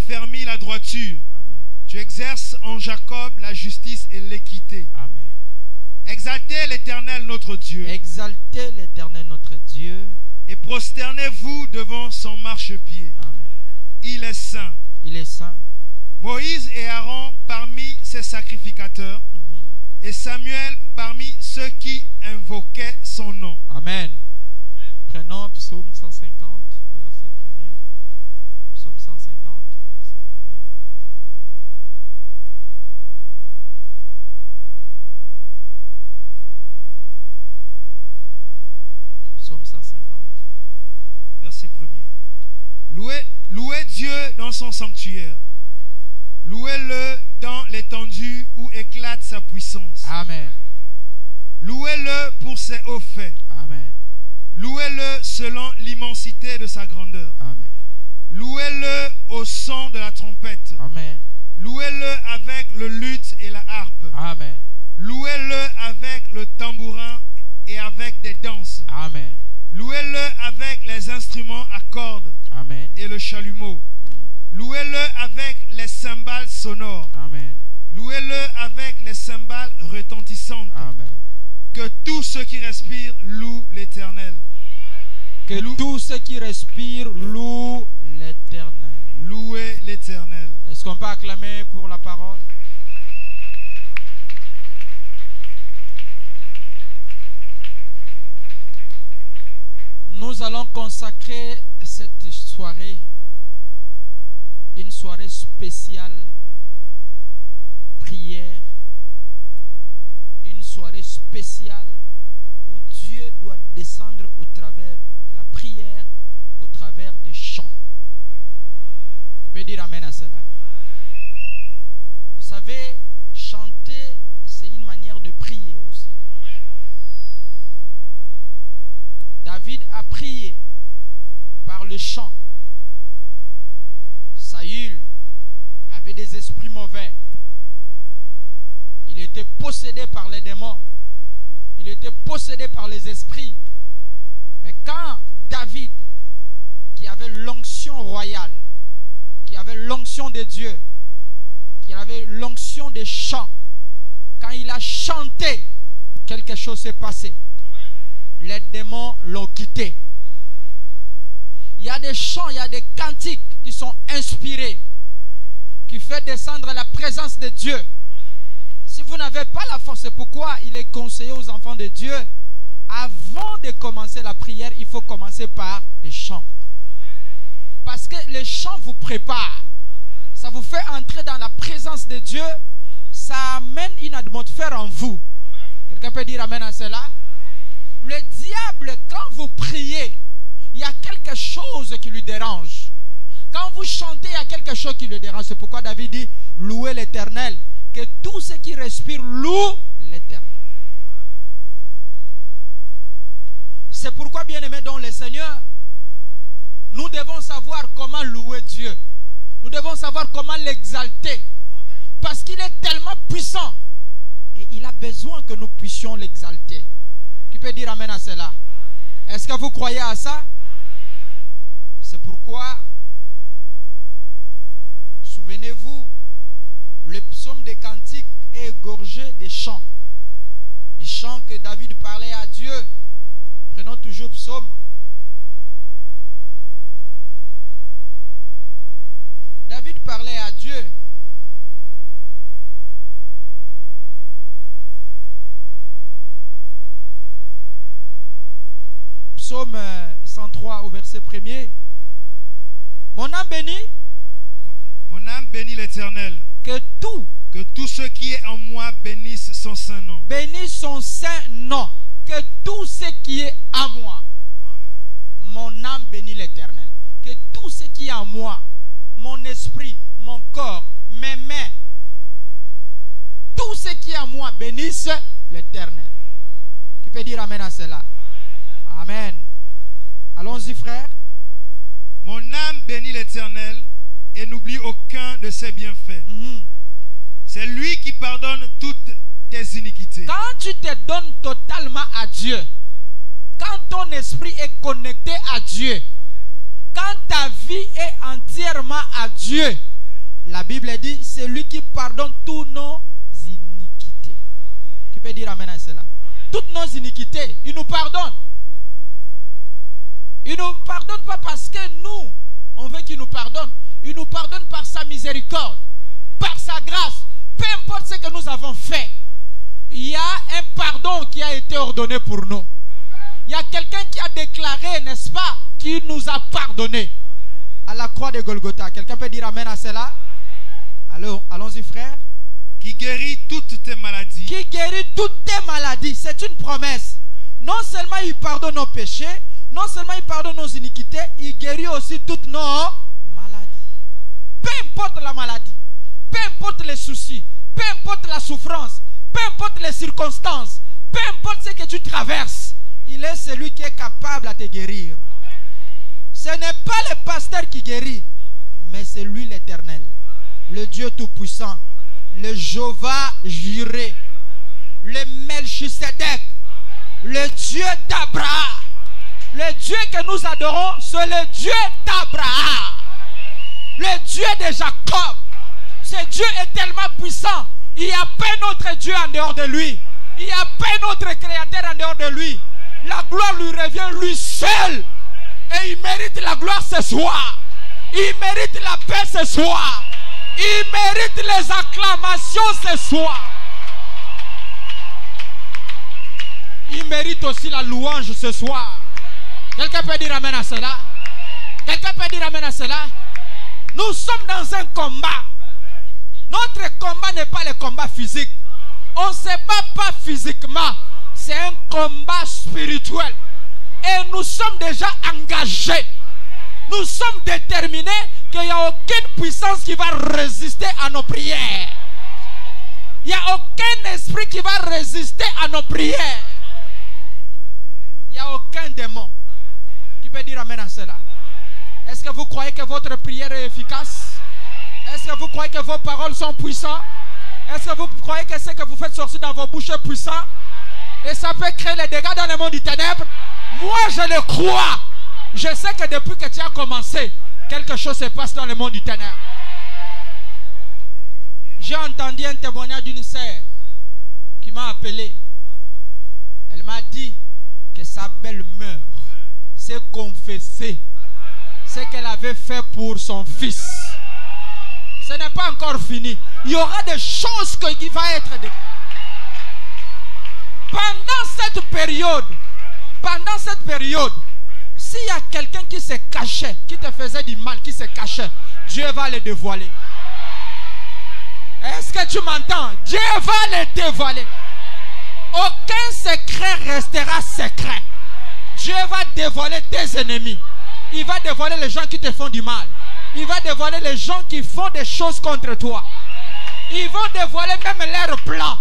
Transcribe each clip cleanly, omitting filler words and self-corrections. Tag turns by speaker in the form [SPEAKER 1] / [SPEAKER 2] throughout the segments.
[SPEAKER 1] affermis la droiture.
[SPEAKER 2] Amen.
[SPEAKER 1] Tu exerces en Jacob la justice et l'équité.
[SPEAKER 2] Amen.
[SPEAKER 1] Exaltez l'Éternel notre Dieu
[SPEAKER 2] Exaltez l'Éternel notre Dieu.
[SPEAKER 1] et prosternez-vous devant son marchepied.
[SPEAKER 2] Amen.
[SPEAKER 1] Il est saint.
[SPEAKER 2] Il est saint.
[SPEAKER 1] Moïse et Aaron parmi ses sacrificateurs et Samuel parmi ceux qui invoquaient son nom.
[SPEAKER 2] Amen. Prenons Psaume 150, au verset 1er. Psaume 150, au verset 1er. Psaume 150.
[SPEAKER 1] Verset 1er. Louez Dieu dans son sanctuaire. Louez-le dans l'étendue où éclate sa puissance.
[SPEAKER 2] Amen.
[SPEAKER 1] Louez-le pour ses hauts faits.
[SPEAKER 2] Amen.
[SPEAKER 1] Louez-le selon l'immensité de sa grandeur.
[SPEAKER 2] Amen.
[SPEAKER 1] Louez-le au son de la trompette.
[SPEAKER 2] Amen.
[SPEAKER 1] Louez-le avec le luth et la harpe.
[SPEAKER 2] Amen.
[SPEAKER 1] Louez-le avec le tambourin et avec des danses.
[SPEAKER 2] Amen.
[SPEAKER 1] Louez-le avec les instruments à cordes
[SPEAKER 2] Amen.
[SPEAKER 1] et le chalumeau. Louez-le avec les cymbales sonores.
[SPEAKER 2] Amen.
[SPEAKER 1] Louez-le avec les cymbales retentissantes.
[SPEAKER 2] Amen.
[SPEAKER 1] Que tous ceux qui respirent louent l'Éternel.
[SPEAKER 2] Que tous ceux qui respirent louent l'Éternel.
[SPEAKER 1] Louez l'Éternel.
[SPEAKER 2] Est-ce qu'on peut acclamer pour la parole? Nous allons consacrer cette soirée, une soirée spéciale, prière, une soirée spéciale où Dieu doit descendre au travers de la prière, au travers des chants. Tu peux dire amen à cela. Vous savez, chanter, c'est une manière de prier aussi. David a prié par le chant. Saül avait des esprits mauvais. Il était possédé par les démons. Il était possédé par les esprits. Mais quand David, qui avait l'onction royale, qui avait l'onction de Dieu, qui avait l'onction des chants, quand il a chanté, quelque chose s'est passé. Les démons l'ont quitté. Il y a des chants, il y a des cantiques qui sont inspirés, qui font descendre la présence de Dieu. Si vous n'avez pas la force, c'est pourquoi il est conseillé aux enfants de Dieu, avant de commencer la prière, il faut commencer par les chants. Parce que les chants vous préparent. Ça vous fait entrer dans la présence de Dieu. Ça amène une atmosphère en vous. Quelqu'un peut dire amen à cela? Le diable, quand vous priez, il y a quelque chose qui lui dérange. Quand vous chantez, il y a quelque chose qui lui dérange. C'est pourquoi David dit, louez l'Éternel. Que tous ceux qui respirent louent l'Éternel. C'est pourquoi, bien-aimés dans le Seigneur, nous devons savoir comment louer Dieu. Nous devons savoir comment l'exalter. Parce qu'il est tellement puissant. Et il a besoin que nous puissions l'exalter. Qui peut dire amen à cela? Est-ce que vous croyez à ça? C'est pourquoi, souvenez-vous, le psaume des cantiques est égorgé des chants. Des chants que David parlait à Dieu. Prenons toujours psaume. David parlait à Dieu. Psaume 103 au verset 1er. Mon âme bénit.
[SPEAKER 1] Mon âme bénit l'Éternel.
[SPEAKER 2] Que
[SPEAKER 1] tout ce qui est en moi bénisse son saint nom.
[SPEAKER 2] Bénisse son saint nom. Que tout ce qui est en moi. Mon âme bénit l'Éternel. Que tout ce qui est en moi, mon esprit, mon corps, mes mains, tout ce qui est en moi bénisse l'Éternel. Qui peut dire amen à cela? Amen. Allons-y, frère.
[SPEAKER 1] Mon âme bénit l'Éternel et n'oublie aucun de ses bienfaits. C'est lui qui pardonne toutes tes iniquités.
[SPEAKER 2] Quand tu te donnes totalement à Dieu, quand ton esprit est connecté à Dieu, quand ta vie est entièrement à Dieu, Bible dit, c'est lui qui pardonne tous nos iniquités. Qui peut dire amen à cela? Toutes nos iniquités, il nous pardonne. Il ne nous pardonne pas parce que nous, on veut qu'il nous pardonne. Il nous pardonne par sa miséricorde, par sa grâce. Peu importe ce que nous avons fait, il y a un pardon qui a été ordonné pour nous. Il y a quelqu'un qui a déclaré, n'est-ce pas, qui nous a pardonné à la croix de Golgotha. Quelqu'un peut dire amen à cela? Alors, allons-y frère.
[SPEAKER 1] Qui guérit toutes tes maladies.
[SPEAKER 2] Qui guérit toutes tes maladies. C'est une promesse. Non seulement il pardonne nos péchés, non seulement il pardonne nos iniquités, il guérit aussi toutes nos maladies. Peu importe la maladie, peu importe les soucis, peu importe la souffrance, peu importe les circonstances, peu importe ce que tu traverses, il est celui qui est capable à te guérir. Ce n'est pas le pasteur qui guérit, mais c'est lui l'Éternel, le Dieu Tout-Puissant, le Jéhovah Jireh, le Melchisedec, le Dieu d'Abraham. Le Dieu que nous adorons, c'est le Dieu d'Abraham, le Dieu de Jacob. Ce Dieu est tellement puissant, il n'y a pas notre Dieu en dehors de lui. Il n'y a pas notre Créateur en dehors de lui. La gloire lui revient lui seul. Et il mérite la gloire ce soir. Il mérite la paix ce soir. Il mérite les acclamations ce soir. Il mérite aussi la louange ce soir. Quelqu'un peut dire amen à cela? Quelqu'un peut dire amen à cela? Nous sommes dans un combat. Notre combat n'est pas le combat physique. On ne se bat pas physiquement. C'est un combat spirituel. Et nous sommes déjà engagés. Nous sommes déterminés qu'il n'y a aucune puissance qui va résister à nos prières. Il n'y a aucun esprit qui va résister à nos prières. Il n'y a aucun démon qui peut dire amen à cela. Est-ce que vous croyez que votre prière est efficace? Est-ce que vous croyez que vos paroles sont puissantes? Est-ce que vous croyez que ce que vous faites sortir dans vos bouches est puissant? Et ça peut créer les dégâts dans le monde du ténèbre? Moi je le crois. Je sais que depuis que tu as commencé, quelque chose se passe dans le monde du ténèbre. J'ai entendu un témoignage d'une sœur qui m'a appelé. Elle m'a dit que sa belle-mère s'est confessée ce qu'elle avait fait pour son fils. Ce n'est pas encore fini. Il y aura des choses qui vont être... Pendant cette période, s'il y a quelqu'un qui se cachait, qui te faisait du mal, qui se cachait, Dieu va le dévoiler. Est-ce que tu m'entends? Dieu va le dévoiler. Aucun secret restera secret. Dieu va dévoiler tes ennemis. Il va dévoiler les gens qui te font du mal. Il va dévoiler les gens qui font des choses contre toi. Ils vont dévoiler même leurs plans.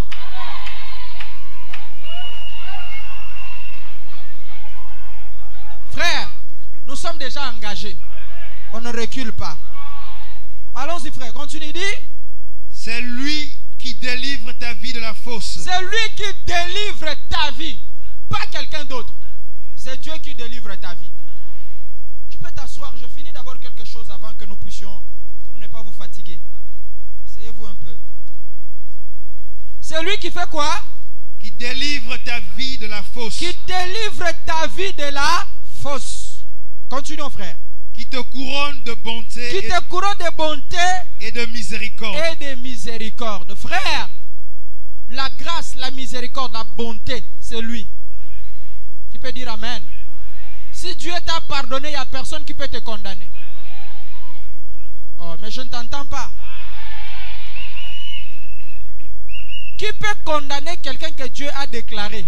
[SPEAKER 2] Frère, nous sommes déjà engagés. On ne recule pas. Allons-y frère, continue, dis.
[SPEAKER 1] C'est lui qui délivre ta vie de la fosse.
[SPEAKER 2] C'est lui qui délivre ta vie. Pas quelqu'un d'autre. C'est Dieu qui délivre ta vie. Tu peux t'asseoir. Je finis d'abord quelque chose avant que nous puissions, pour ne pas vous fatiguer. Asseyez-vous un peu. C'est lui qui fait quoi?
[SPEAKER 1] Qui délivre ta vie de la fosse.
[SPEAKER 2] Qui délivre ta vie de la fosse. Continuons frère.
[SPEAKER 1] Qui te couronne de bonté.
[SPEAKER 2] Qui te couronne de bonté
[SPEAKER 1] et de miséricorde.
[SPEAKER 2] Et de miséricorde. Frère, la grâce, la miséricorde, la bonté, c'est lui. Tu peux dire amen. Si Dieu t'a pardonné, il n'y a personne qui peut te condamner. Oh, mais je ne t'entends pas. Qui peut condamner quelqu'un que Dieu a déclaré?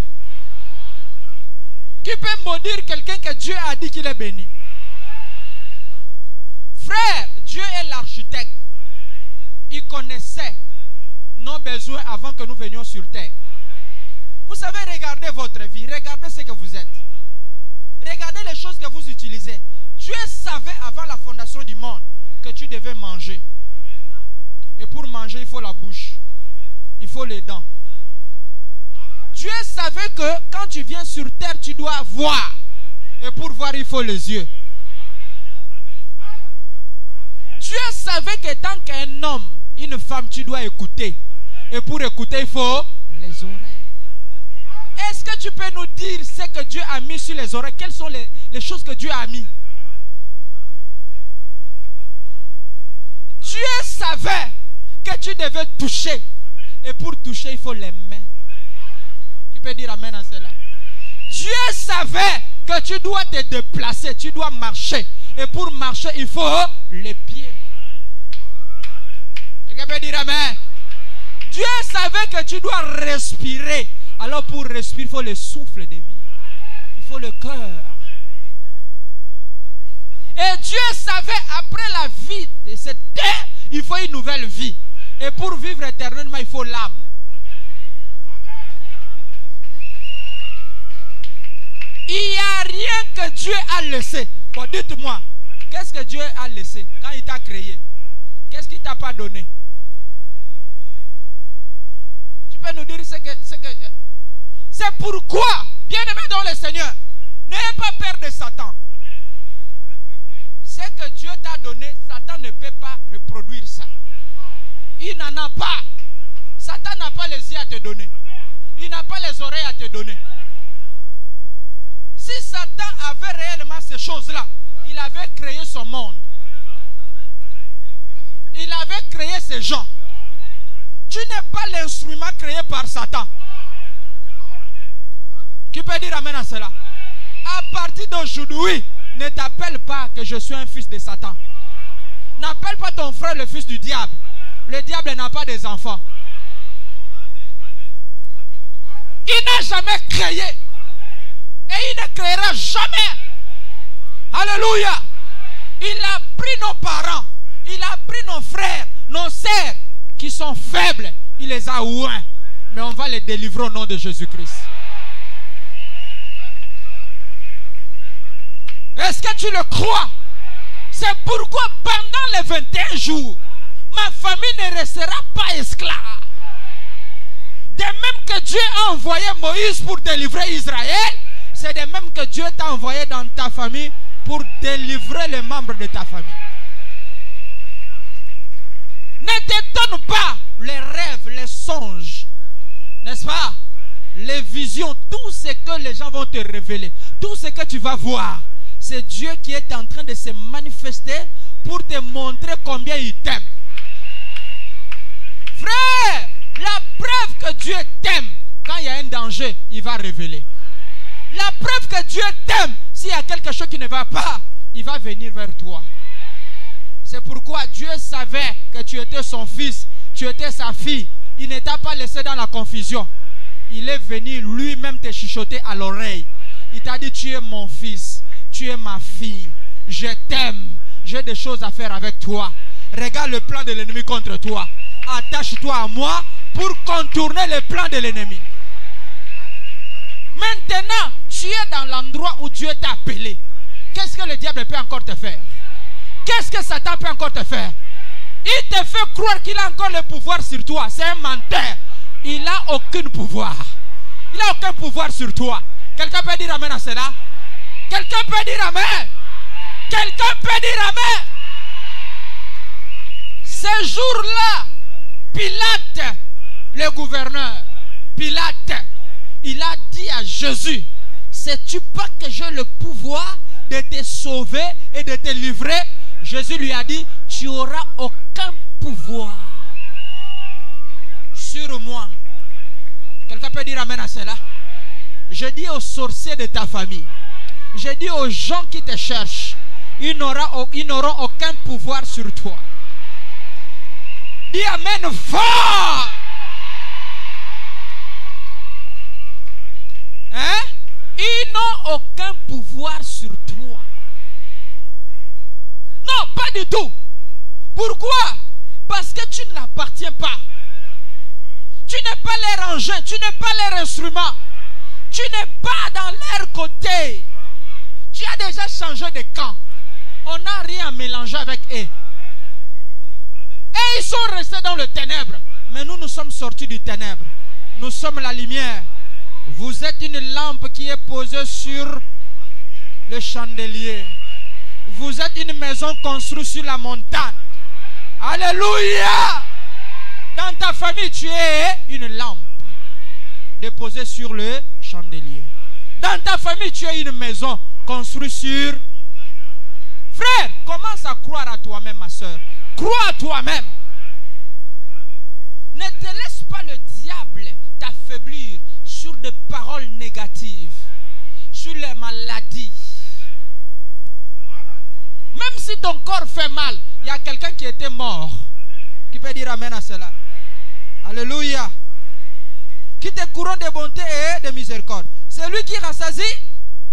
[SPEAKER 2] Qui peut maudire quelqu'un que Dieu a dit qu'il est béni? Frère, Dieu est l'architecte. Il connaissait nos besoins avant que nous venions sur terre. Vous savez, regardez votre vie, regardez ce que vous êtes. Regardez les choses que vous utilisez. Dieu savait avant la fondation du monde que tu devais manger. Et pour manger, il faut la bouche. Il faut les dents. Dieu savait que quand tu viens sur terre, tu dois voir. Et pour voir, il faut les yeux. Dieu savait que tant qu'un homme une femme, tu dois écouter. Et pour écouter, il faut les oreilles. Est-ce que tu peux nous dire ce que Dieu a mis sur les oreilles? Quelles sont les choses que Dieu a mis? Dieu savait que tu devais toucher. Et pour toucher, il faut les mains. Tu peux dire amen à cela. Dieu savait que tu dois te déplacer, tu dois marcher. Et pour marcher, il faut les pieds. Quelqu'un peut dire amen. Dieu savait que tu dois respirer. Alors pour respirer, il faut le souffle de vie. Il faut le cœur. Et Dieu savait, après la vie de cette terre, il faut une nouvelle vie. Et pour vivre éternellement, il faut l'âme. Il n'y a rien que Dieu a laissé. Bon, dites-moi, qu'est-ce que Dieu a laissé quand il t'a créé? Qu'est-ce qu'il ne t'a pas donné? Tu peux nous dire ce que c'est pourquoi, bien-aimé dans le Seigneur, n'ayez pas peur de Satan. Ce que Dieu t'a donné, Satan ne peut pas reproduire ça. Il n'en a pas. Satan n'a pas les yeux à te donner. Il n'a pas les oreilles à te donner. Si Satan avait réellement ces choses-là, il avait créé son monde. Il avait créé ces gens. Tu n'es pas l'instrument créé par Satan. Tu peux dire amen à cela. À partir d'aujourd'hui, ne t'appelle pas que je suis un fils de Satan. N'appelle pas ton frère le fils du diable. Le diable n'a pas des enfants. Il n'a jamais créé. Et il ne créera jamais. Alléluia. Il a pris nos parents. Il a pris nos frères, nos sœurs qui sont faibles. Il les a ouïs. Mais on va les délivrer au nom de Jésus-Christ. Est-ce que tu le crois? C'est pourquoi pendant les 21 jours, ma famille ne restera pas esclave. De même que Dieu a envoyé Moïse pour délivrer Israël, c'est de même que Dieu t'a envoyé dans ta famille pour délivrer les membres de ta famille. Ne t'étonne pas les rêves, les songes, n'est-ce pas? Les visions, tout ce que les gens vont te révéler, tout ce que tu vas voir. C'est Dieu qui est en train de se manifester pour te montrer combien il t'aime. Frère, la preuve que Dieu t'aime, quand il y a un danger, il va révéler. La preuve que Dieu t'aime, s'il y a quelque chose qui ne va pas, il va venir vers toi. C'est pourquoi Dieu savait que tu étais son fils, tu étais sa fille. Il ne t'a pas laissé dans la confusion. Il est venu lui-même te chuchoter à l'oreille. Il t'a dit, tu es mon fils. Tu es ma fille, je t'aime, j'ai des choses à faire avec toi. Regarde le plan de l'ennemi contre toi. Attache-toi à moi pour contourner le plan de l'ennemi. Maintenant, tu es dans l'endroit où Dieu t'a appelé. Qu'est-ce que le diable peut encore te faire? Qu'est-ce que Satan peut encore te faire? Il te fait croire qu'il a encore le pouvoir sur toi. C'est un menteur. Il n'a aucun pouvoir. Il n'a aucun pouvoir sur toi. Quelqu'un peut dire amen à cela? Quelqu'un peut dire amen? Quelqu'un peut dire amen? Ce jour-là, Pilate, le gouverneur, Pilate, il a dit à Jésus, sais-tu pas que j'ai le pouvoir de te sauver et de te livrer? Jésus lui a dit, tu n'auras aucun pouvoir sur moi. Quelqu'un peut dire amen à cela? Je dis aux sorciers de ta famille, je dis aux gens qui te cherchent, ils n'auront aucun pouvoir sur toi. Dis amen fort. Hein? Ils n'ont aucun pouvoir sur toi. Non, pas du tout. Pourquoi? Parce que tu ne l'appartiens pas. Tu n'es pas leur engin, tu n'es pas leur instrument. Tu n'es pas dans leur côté. Tu as déjà changé de camp. On n'a rien à mélanger avec eux. Et ils sont restés dans le ténèbre. Mais nous sommes sortis du ténèbre. Nous sommes la lumière. Vous êtes une lampe qui est posée sur le chandelier. Vous êtes une maison construite sur la montagne. Alléluia. Dans ta famille, tu es une lampe déposée sur le chandelier. Dans ta famille, tu es une maison construite sur... Frère, commence à croire à toi-même, ma soeur. Crois à toi-même. Ne te laisse pas le diable t'affaiblir sur des paroles négatives, sur les maladies. Même si ton corps fait mal, il y a quelqu'un qui était mort. Qui peut dire amen à cela? Alléluia. Qui te couronne de bonté et de miséricorde. C'est lui qui rassasie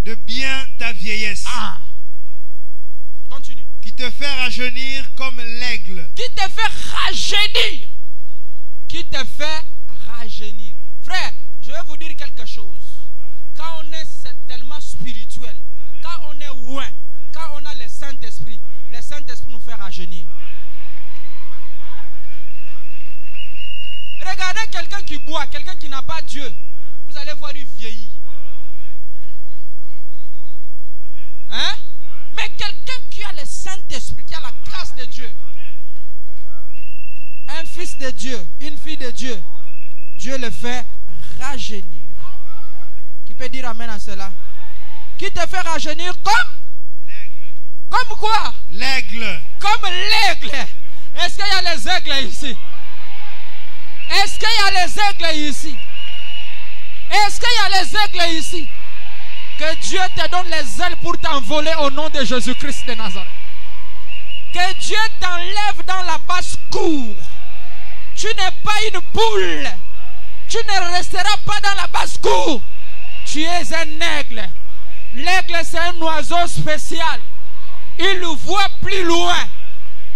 [SPEAKER 1] de bien ta vieillesse.
[SPEAKER 2] Ah. Continue.
[SPEAKER 1] Qui te fait rajeunir comme l'aigle.
[SPEAKER 2] Qui te fait rajeunir. Qui te fait rajeunir. Frère, je vais vous dire quelque chose. Quand on est tellement spirituel, quand on est loin, quand on a le Saint-Esprit nous fait rajeunir. Regardez quelqu'un qui boit, quelqu'un qui n'a pas Dieu. Vous allez voir, il vieillit. Hein? Mais quelqu'un qui a le Saint-Esprit, qui a la grâce de Dieu, un fils de Dieu, une fille de Dieu, Dieu le fait rajeunir. Qui peut dire amen à cela? Qui te fait rajeunir comme? Comme quoi?
[SPEAKER 1] L'aigle.
[SPEAKER 2] Comme l'aigle. Est-ce qu'il y a les aigles ici? Est-ce qu'il y a les aigles ici? Est-ce qu'il y a les aigles ici? Que Dieu te donne les ailes pour t'envoler au nom de Jésus-Christ de Nazareth. Que Dieu t'enlève dans la basse-cour. Tu n'es pas une poule. Tu ne resteras pas dans la basse-cour. Tu es un aigle. L'aigle, c'est un oiseau spécial. Il voit plus loin.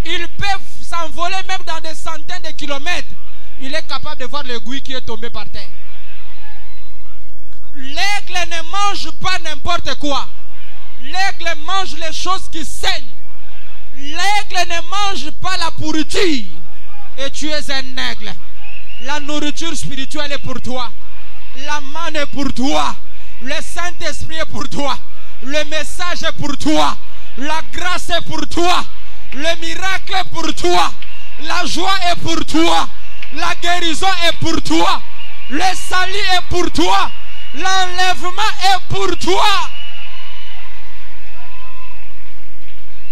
[SPEAKER 2] Il peut s'envoler même dans des centaines de kilomètres. Il est capable de voir l'aiguille qui est tombée par terre. L'aigle ne mange pas n'importe quoi. L'aigle mange les choses qui saignent. L'aigle ne mange pas la pourriture. Et tu es un aigle. La nourriture spirituelle est pour toi. La manne est pour toi. Le Saint-Esprit est pour toi. Le message est pour toi. La grâce est pour toi. Le miracle est pour toi. La joie est pour toi. La guérison est pour toi. Le salut est pour toi. L'enlèvement est pour toi.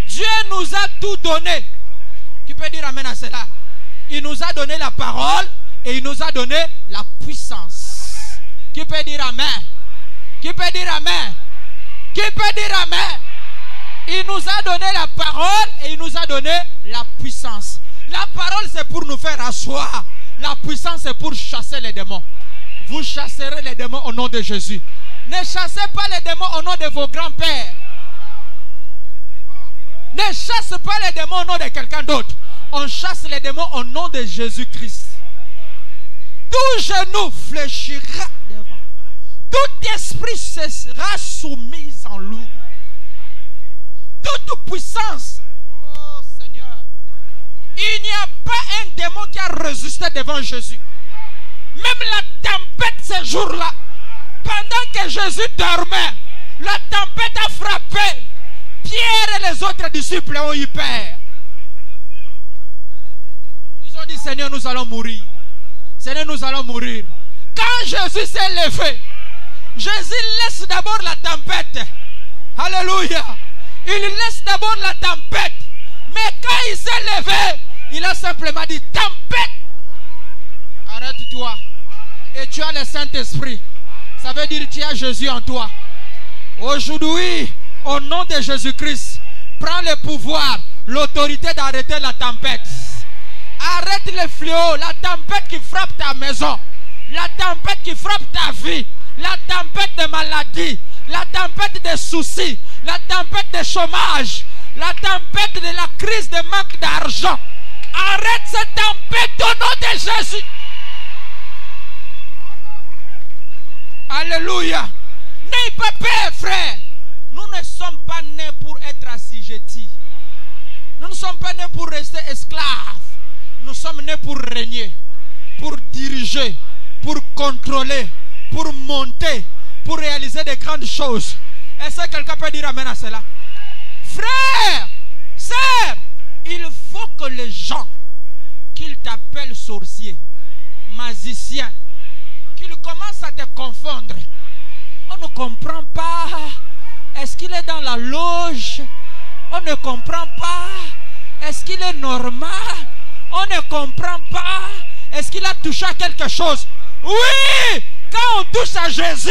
[SPEAKER 2] Dieu nous a tout donné. Qui peut dire amen à cela? Il nous a donné la parole et il nous a donné la puissance. Qui peut dire amen? Qui peut dire amen? Qui peut dire amen? Il nous a donné la parole et il nous a donné la puissance. La parole, c'est pour nous faire asseoir. La puissance, c'est pour chasser les démons. Vous chasserez les démons au nom de Jésus. Ne chassez pas les démons au nom de vos grands-pères. Ne chasse pas les démons au nom de quelqu'un d'autre. On chasse les démons au nom de Jésus-Christ. Tout genou fléchira devant. Tout esprit sera soumis en lui. Toute puissance. Oh Seigneur. Il n'y a pas un démon qui a résisté devant Jésus. Même la tempête ce jour-là, pendant que Jésus dormait, la tempête a frappé. Pierre et les autres disciples ont eu peur. Ils ont dit, Seigneur, nous allons mourir. Seigneur, nous allons mourir. Quand Jésus s'est levé, Jésus laisse d'abord la tempête. Alléluia. Il laisse d'abord la tempête. Mais quand il s'est levé, il a simplement dit, tempête, arrête-toi. Et tu as le Saint-Esprit. Ça veut dire que tu as Jésus en toi. Aujourd'hui, au nom de Jésus-Christ, prends le pouvoir, l'autorité d'arrêter la tempête. Arrête le fléau, la tempête qui frappe ta maison, la tempête qui frappe ta vie, la tempête de maladie, la tempête de soucis, la tempête de chômage, la tempête de la crise de manque d'argent. Arrête cette tempête au nom de Jésus. Alléluia. N'aie pas peur, frère. Nous ne sommes pas nés pour être assujettis. Nous ne sommes pas nés pour rester esclaves. Nous sommes nés pour régner, pour diriger, pour contrôler, pour monter, pour réaliser de grandes choses. Est-ce que quelqu'un peut dire amen à cela? Frère, sœur, il faut que les gens qu'ils t'appelle sorcier, magicien, qu'il commence à te confondre. On ne comprend pas. Est-ce qu'il est dans la loge? On ne comprend pas. Est-ce qu'il est normal? On ne comprend pas. Est-ce qu'il a touché à quelque chose? Oui! Quand on touche à Jésus,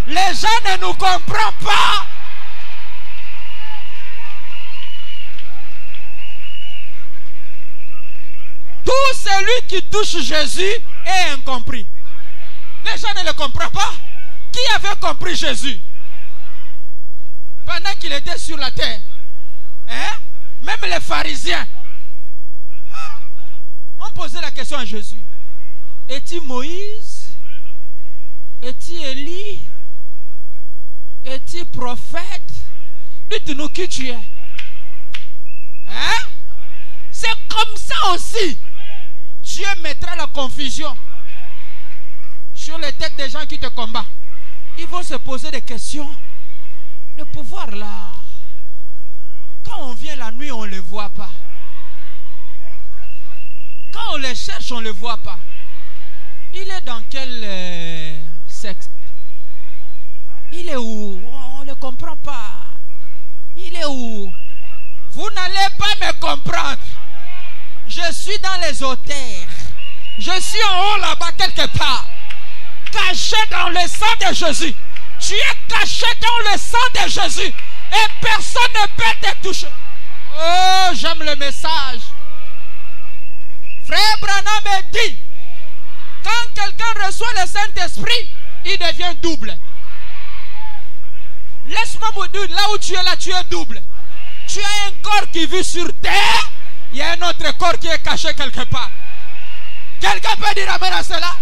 [SPEAKER 2] les gens ne nous comprennent pas. Tout celui qui touche Jésus est incompris. Les gens ne le comprennent pas. Qui avait compris Jésus pendant qu'il était sur la terre? Hein? Même les pharisiens. On posait la question à Jésus. Es-tu Moïse? Es-tu Élie? Es-tu prophète? Dites-nous qui tu es. Hein? C'est comme ça aussi. Dieu mettra la confusion sur les têtes des gens qui te combattent. Ils vont se poser des questions. Le pouvoir là, quand on vient la nuit, on ne le voit pas. Quand on les cherche, on ne le voit pas. Il est dans quel secte? Il est où? On ne le comprend pas. Il est où? Vous n'allez pas me comprendre. Je suis dans les auteurs. Je suis en haut là-bas quelque part. Caché dans le sang de Jésus. Tu es caché dans le sang de Jésus. Et personne ne peut te toucher. Oh, j'aime le message. Frère Branham me dit, quand quelqu'un reçoit le Saint-Esprit, il devient double. Laisse-moi vous dire, là où tu es là, tu es double. Tu as un corps qui vit sur terre, il y a un autre corps qui est caché quelque part. Quelqu'un peut dire amen à cela?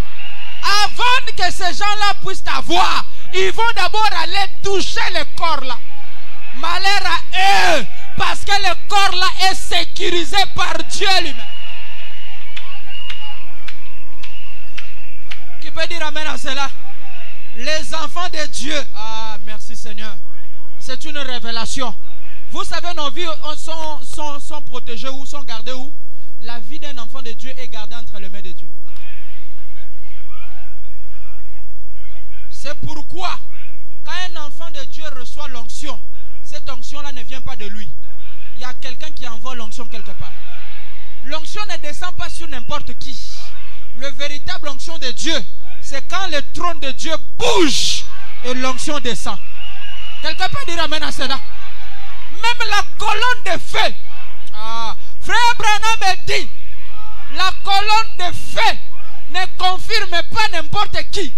[SPEAKER 2] Avant que ces gens-là puissent t'avoir, ils vont d'abord aller toucher le corps là. Malheur à eux, parce que le corps là est sécurisé par Dieu lui-même. Qui peut dire amen à cela? Les enfants de Dieu. Ah, merci Seigneur. C'est une révélation. Vous savez, nos vies sont protégées où? Sont gardées où? La vie d'un enfant de Dieu est gardée entre les mains de Dieu. C'est pourquoi, quand un enfant de Dieu reçoit l'onction, cette onction-là ne vient pas de lui. Il y a quelqu'un qui envoie l'onction quelque part. L'onction ne descend pas sur n'importe qui. Le véritable onction de Dieu, c'est quand le trône de Dieu bouge et l'onction descend. Quelqu'un peut dire amen à cela? Même la colonne de feu. Frère Branham me dit, la colonne de feu ne confirme pas n'importe qui.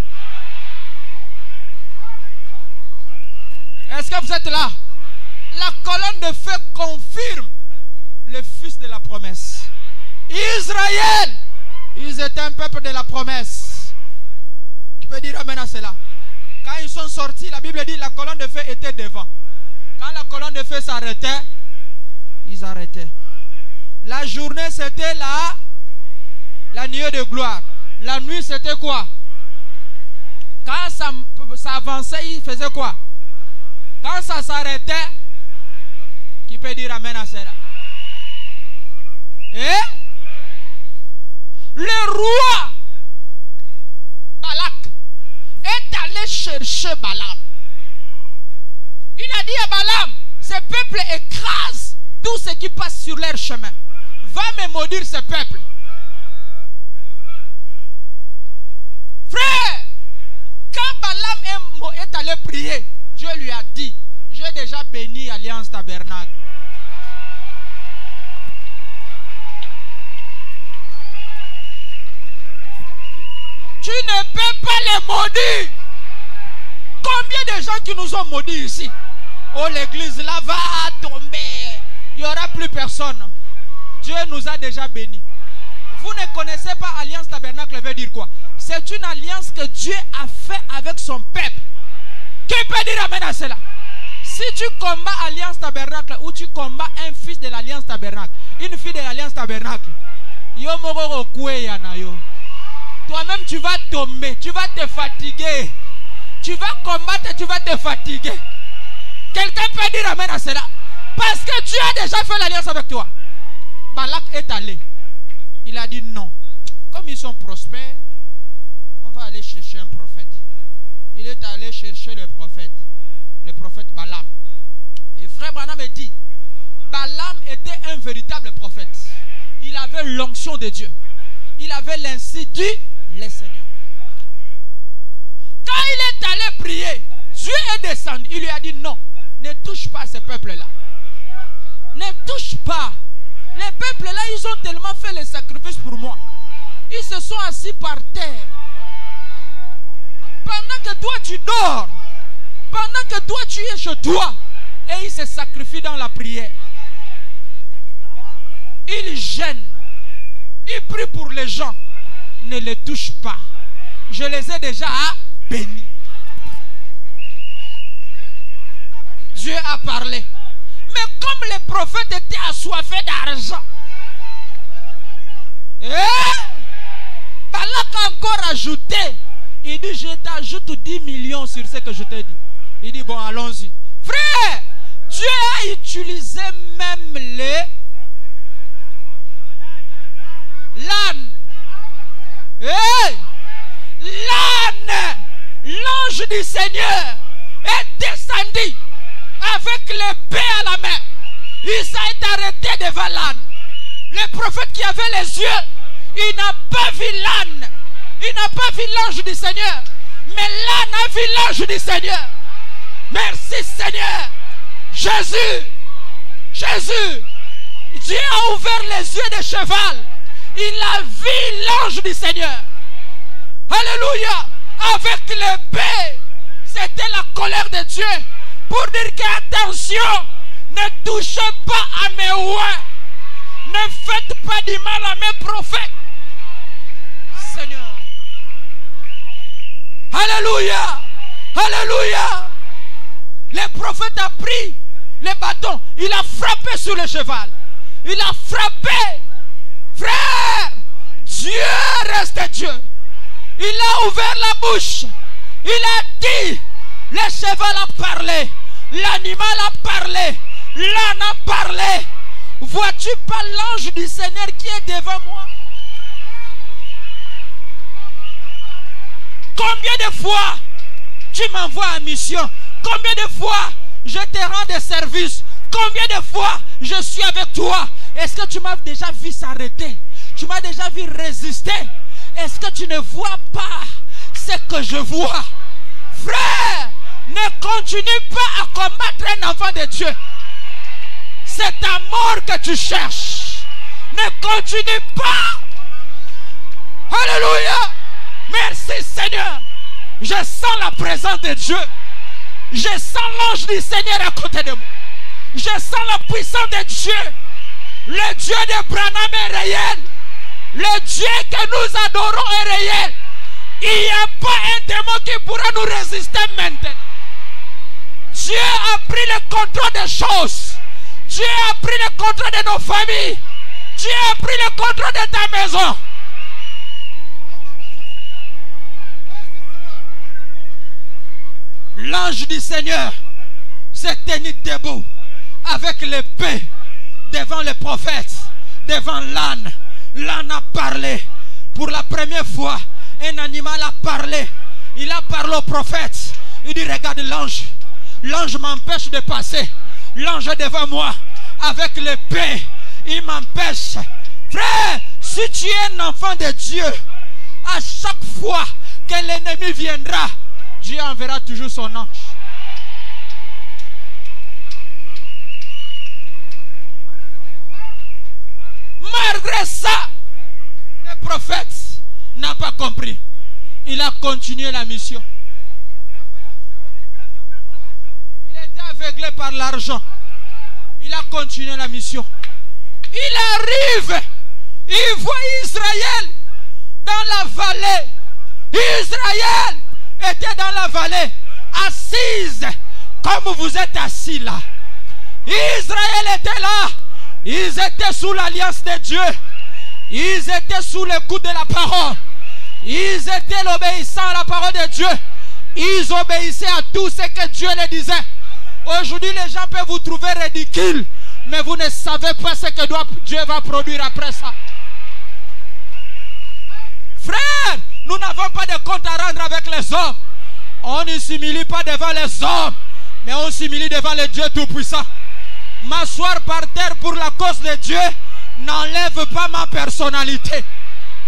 [SPEAKER 2] Est-ce que vous êtes là? La colonne de feu confirme le fils de la promesse. Israël, ils étaient un peuple de la promesse. Qui peut dire amen à cela? Quand ils sont sortis, la Bible dit la colonne de feu était devant. Quand la colonne de feu s'arrêtait, ils arrêtaient. La journée c'était la nuée de gloire. La nuit c'était quoi? Quand ça avançait, ils faisaient quoi? Quand ça s'arrêtait, qui peut dire amen à cela? Et le roi Balak est allé chercher Balaam. Il a dit à Balaam, ce peuple écrase tout ce qui passe sur leur chemin. Va me maudire ce peuple. Frère, quand Balaam est allé prier, Dieu lui a dit, j'ai déjà béni Alliance Tabernacle. Tu ne peux pas les maudire. Combien de gens qui nous ont maudits ici? Oh, l'église là va tomber. Il n'y aura plus personne. Dieu nous a déjà bénis. Vous ne connaissez pas Alliance Tabernacle veut dire quoi? C'est une alliance que Dieu a fait avec son peuple. Qui peut dire amen à cela? Si tu combats Alliance Tabernacle ou tu combats un fils de l'Alliance Tabernacle, une fille de l'Alliance Tabernacle, toi-même tu vas tomber, tu vas te fatiguer. Tu vas combattre et tu vas te fatiguer. Quelqu'un peut dire amen à cela? Parce que Dieu a déjà fait l'alliance avec toi. Balak est allé. Il a dit non. Comme ils sont prospères, on va aller chercher un prophète. Il est allé chercher le prophète Balaam. Et frère Branham me dit, Balaam était un véritable prophète. Il avait l'onction de Dieu. Il avait l'ainsi dit le Seigneur. Quand il est allé prier, Dieu est descendu. Il lui a dit non, ne touche pas ce peuple-là. Ne touche pas. Les peuples-là, ils ont tellement fait les sacrifices pour moi. Ils se sont assis par terre. Pendant que toi tu dors, pendant que toi tu es chez toi, et ils se sacrifient dans la prière. Ils gênent. Ils prient pour les gens. Ne les touche pas. Je les ai déjà bénis. Dieu a parlé. Mais comme les prophètes étaient assoiffés d'argent, Balak a encore ajouté. Il dit, je t'ajoute 10 millions sur ce que je t'ai dit. Il dit, bon, allons-y. Frère, Dieu a utilisé même les l'âne. L'âne, l'ange du Seigneur est descendu avec l'épée à la main. Il s'est arrêté devant l'âne. Le prophète qui avait les yeux, il n'a pas vu l'âne. Il n'a pas vu l'ange du Seigneur. Mais l'âne a vu l'ange du Seigneur. Merci Seigneur. Jésus. Dieu a ouvert les yeux de cheval. Il a vu l'ange du Seigneur. Alléluia. Avec l'épée. C'était la colère de Dieu. Pour dire qu'attention, ne touchez pas à mes rois. Ne faites pas du mal à mes prophètes. Seigneur. Alléluia. Alléluia. Le prophète a pris le bâton. Il a frappé sur le cheval. Il a frappé. Frère, Dieu reste Dieu. Il a ouvert la bouche. Il a dit, le cheval a parlé. L'animal a parlé. L'âne a parlé. Vois-tu pas l'ange du Seigneur qui est devant moi? Combien de fois tu m'envoies en mission? Combien de fois je te rends des services? Combien de fois je suis avec toi? Est-ce que tu m'as déjà vu s'arrêter? Tu m'as déjà vu résister? Est-ce que tu ne vois pas ce que je vois? Frère, ne continue pas à combattre un enfant de Dieu. C'est ta mort que tu cherches. Ne continue pas. Alléluia. Merci Seigneur. Je sens la présence de Dieu. Je sens l'ange du Seigneur à côté de moi. Je sens la puissance de Dieu. Le Dieu de Branham est réel. Le Dieu que nous adorons est réel. Il n'y a pas un démon qui pourra nous résister maintenant. Dieu a pris le contrôle des choses. Dieu a pris le contrôle de nos familles. Dieu a pris le contrôle de ta maison. L'ange du Seigneur s'est tenu debout avec l'épée devant les prophètes, devant l'âne. L'âne a parlé. Pour la première fois, un animal a parlé. Il a parlé au prophète. Il dit, regarde l'ange. L'ange m'empêche de passer. L'ange est devant moi avec l'épée. Il m'empêche. Frère, si tu es un enfant de Dieu, à chaque fois que l'ennemi viendra, Dieu enverra toujours son ange. Malgré ça, le prophète n'a pas compris. Il a continué la mission. Il était aveuglé par l'argent. Il a continué la mission. Il arrive. Il voit Israël dans la vallée. Israël était dans la vallée, assise comme vous êtes assis là. Israël était là. Ils étaient sous l'alliance de Dieu. Ils étaient sous le coup de la parole. Ils étaient l'obéissant à la parole de Dieu. Ils obéissaient à tout ce que Dieu leur disait. Aujourd'hui, les gens peuvent vous trouver ridicule, mais vous ne savez pas ce que Dieu va produire après ça. Frère, nous n'avons pas de compte à rendre avec les hommes. On ne s'humilie pas devant les hommes, mais on s'humilie devant le Dieu Tout-Puissant. M'asseoir par terre pour la cause de Dieu n'enlève pas ma personnalité,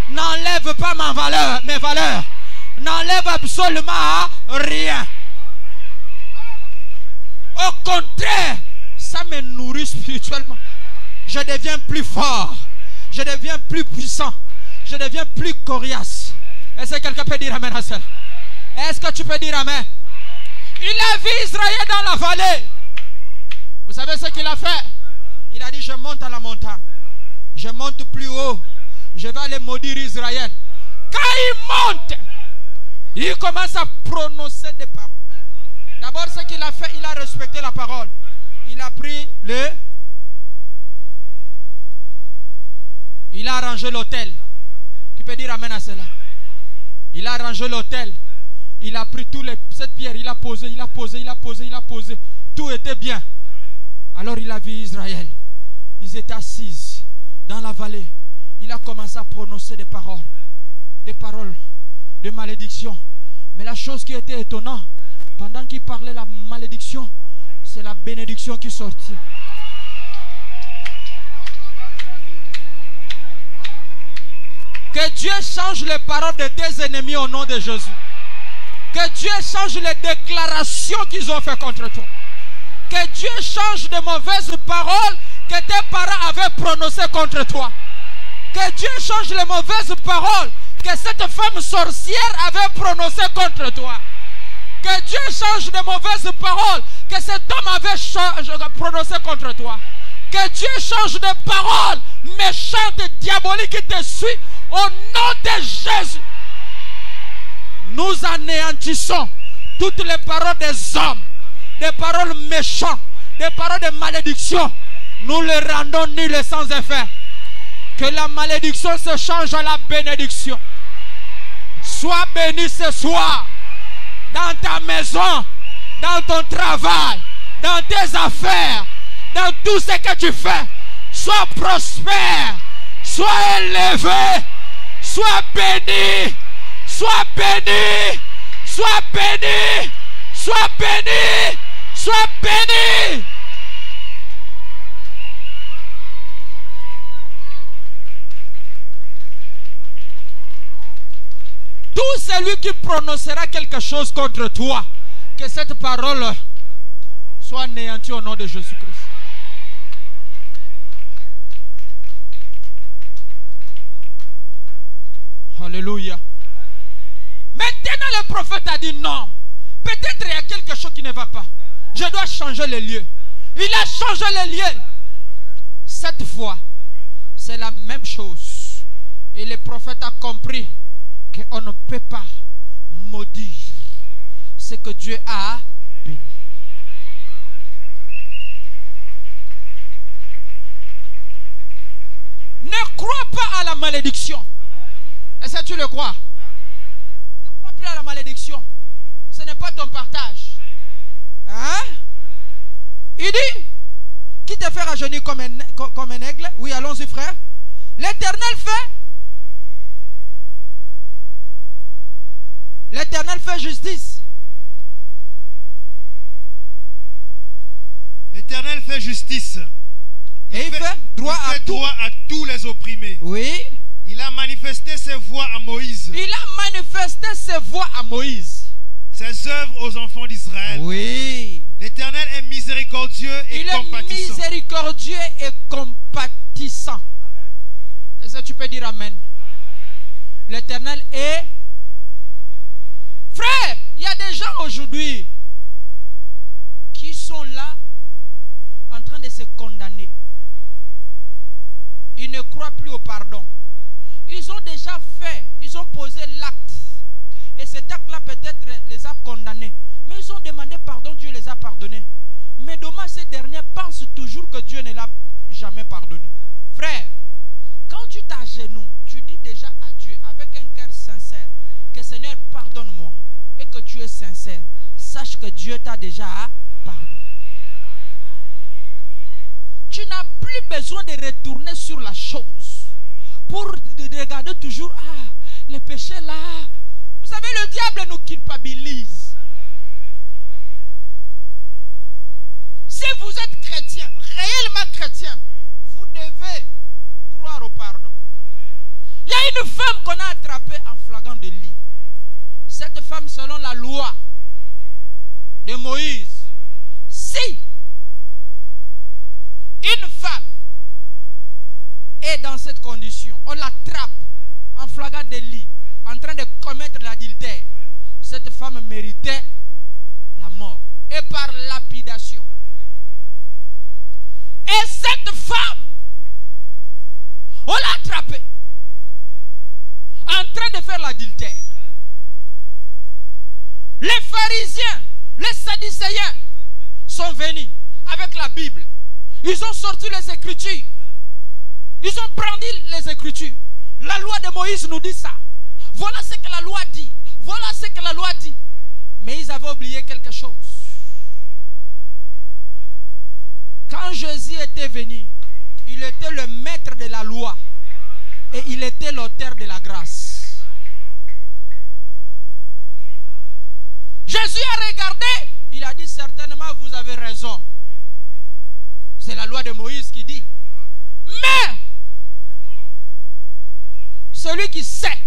[SPEAKER 2] n'enlève pas mes valeurs, n'enlève absolument rien. Au contraire, ça me nourrit spirituellement. Je deviens plus fort, je deviens plus puissant, je deviens plus coriace. Est-ce que quelqu'un peut dire amen à cela? Est-ce que tu peux dire amen? Il a vu Israël dans la vallée. Vous savez ce qu'il a fait? Il a dit, je monte à la montagne. Je monte plus haut. Je vais aller maudire Israël. Quand il monte, il commence à prononcer des paroles. D'abord, ce qu'il a fait, il a respecté la parole. Il a pris il a arrangé l'autel. Qui peut dire amen à cela? Il a arrangé l'autel. Il a pris cette pierre, il a posé. Tout était bien. Alors il a vu Israël. Ils étaient assis dans la vallée. Il a commencé à prononcer des paroles de malédiction. Mais la chose qui était étonnante, pendant qu'il parlait la malédiction, c'est la bénédiction qui sortit. Que Dieu change les paroles de tes ennemis au nom de Jésus. Que Dieu change les déclarations qu'ils ont fait contre toi. Que Dieu change de mauvaises paroles que tes parents avaient prononcées contre toi. Que Dieu change les mauvaises paroles que cette femme sorcière avait prononcées contre toi. Que Dieu change de mauvaises paroles que cet homme avait prononcées contre toi. Que Dieu change de paroles méchantes et diaboliques qui te suivent au nom de Jésus. Nous anéantissons toutes les paroles des hommes, des paroles méchantes, des paroles de malédiction. Nous les rendons nuls et sans effet. Que la malédiction se change à la bénédiction. Sois béni ce soir, dans ta maison, dans ton travail, dans tes affaires, dans tout ce que tu fais. Sois prospère, sois élevé, sois béni. Sois béni, sois béni, sois béni, sois béni. Tout celui qui prononcera quelque chose contre toi, que cette parole soit anéantie au nom de Jésus-Christ. Alléluia. Maintenant le prophète a dit non. Peut-être il y a quelque chose qui ne va pas. Je dois changer les lieux. Il a changé les lieux. Cette fois, c'est la même chose. Et le prophète a compris qu'on ne peut pas maudire ce que Dieu a béni. Ne crois pas à la malédiction. Est-ce que tu le crois? À la malédiction, ce n'est pas ton partage. Hein? Il dit, qui te fait rajeunir comme un aigle? Oui, allons-y frère. L'Éternel fait. L'Éternel fait justice.
[SPEAKER 1] L'Éternel fait justice.
[SPEAKER 2] Et il fait droit
[SPEAKER 1] à tous les opprimés.
[SPEAKER 2] Oui.
[SPEAKER 1] Il a manifesté ses voies à Moïse.
[SPEAKER 2] Il a manifesté ses voies à Moïse.
[SPEAKER 1] Ses œuvres aux enfants d'Israël.
[SPEAKER 2] Oui.
[SPEAKER 1] L'Éternel est miséricordieux et compatissant.
[SPEAKER 2] Il est miséricordieux et compatissant. Est-ce que tu peux dire amen? L'Éternel est... Frère, il y a des gens aujourd'hui qui sont là en train de se condamner. Ils ne croient plus au pardon. Ils ont déjà fait, ils ont posé l'acte. Et cet acte-là peut-être les a condamnés. Mais ils ont demandé pardon, Dieu les a pardonnés. Mais dommage, ces derniers pensent toujours que Dieu ne l'a jamais pardonné. Frère, quand tu t'agenouilles, tu dis déjà à Dieu avec un cœur sincère que Seigneur pardonne-moi et que tu es sincère. Sache que Dieu t'a déjà pardonné. Tu n'as plus besoin de retourner sur la chose pour regarder toujours, Les péchés là. Vous savez, le diable nous culpabilise. Si vous êtes chrétien, réellement chrétien, vous devez croire au pardon. Il y a une femme qu'on a attrapée en flagrant délit. Cette femme, selon la loi de Moïse, si une femme est dans cette condition, on l'attrape en flagrant délit, en train de commettre l'adultère, cette femme méritait la mort et par lapidation. Et cette femme, on l'a attrapée en train de faire l'adultère. Les pharisiens, les sadducéens sont venus avec la Bible. Ils ont sorti les Écritures. Ils ont brandi les Écritures. La loi de Moïse nous dit ça. Voilà ce que la loi dit. Voilà ce que la loi dit. Mais ils avaient oublié quelque chose. Quand Jésus était venu, il était le maître de la loi. Et il était l'auteur de la grâce. Jésus a regardé. Il a dit certainement vous avez raison. C'est la loi de Moïse qui dit. Mais celui qui sait,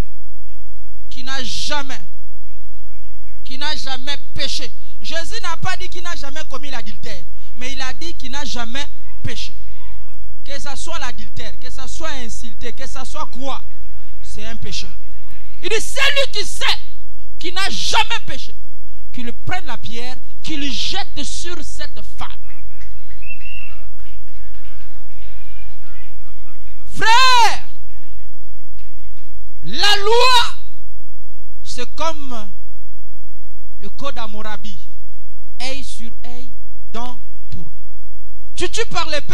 [SPEAKER 2] qui n'a jamais péché. Jésus n'a pas dit qu'il n'a jamais commis l'adultère, mais il a dit qu'il n'a jamais péché. Que ce soit l'adultère, que ce soit insulté, que ce soit quoi, c'est un péché. Il dit celui qui sait, qui n'a jamais péché, qu'il prenne la pierre, qu'il jette sur cette femme. Frère, la loi, c'est comme le code Hammurabi. Œil sur œil, dent pour. Tu tues par l'épée,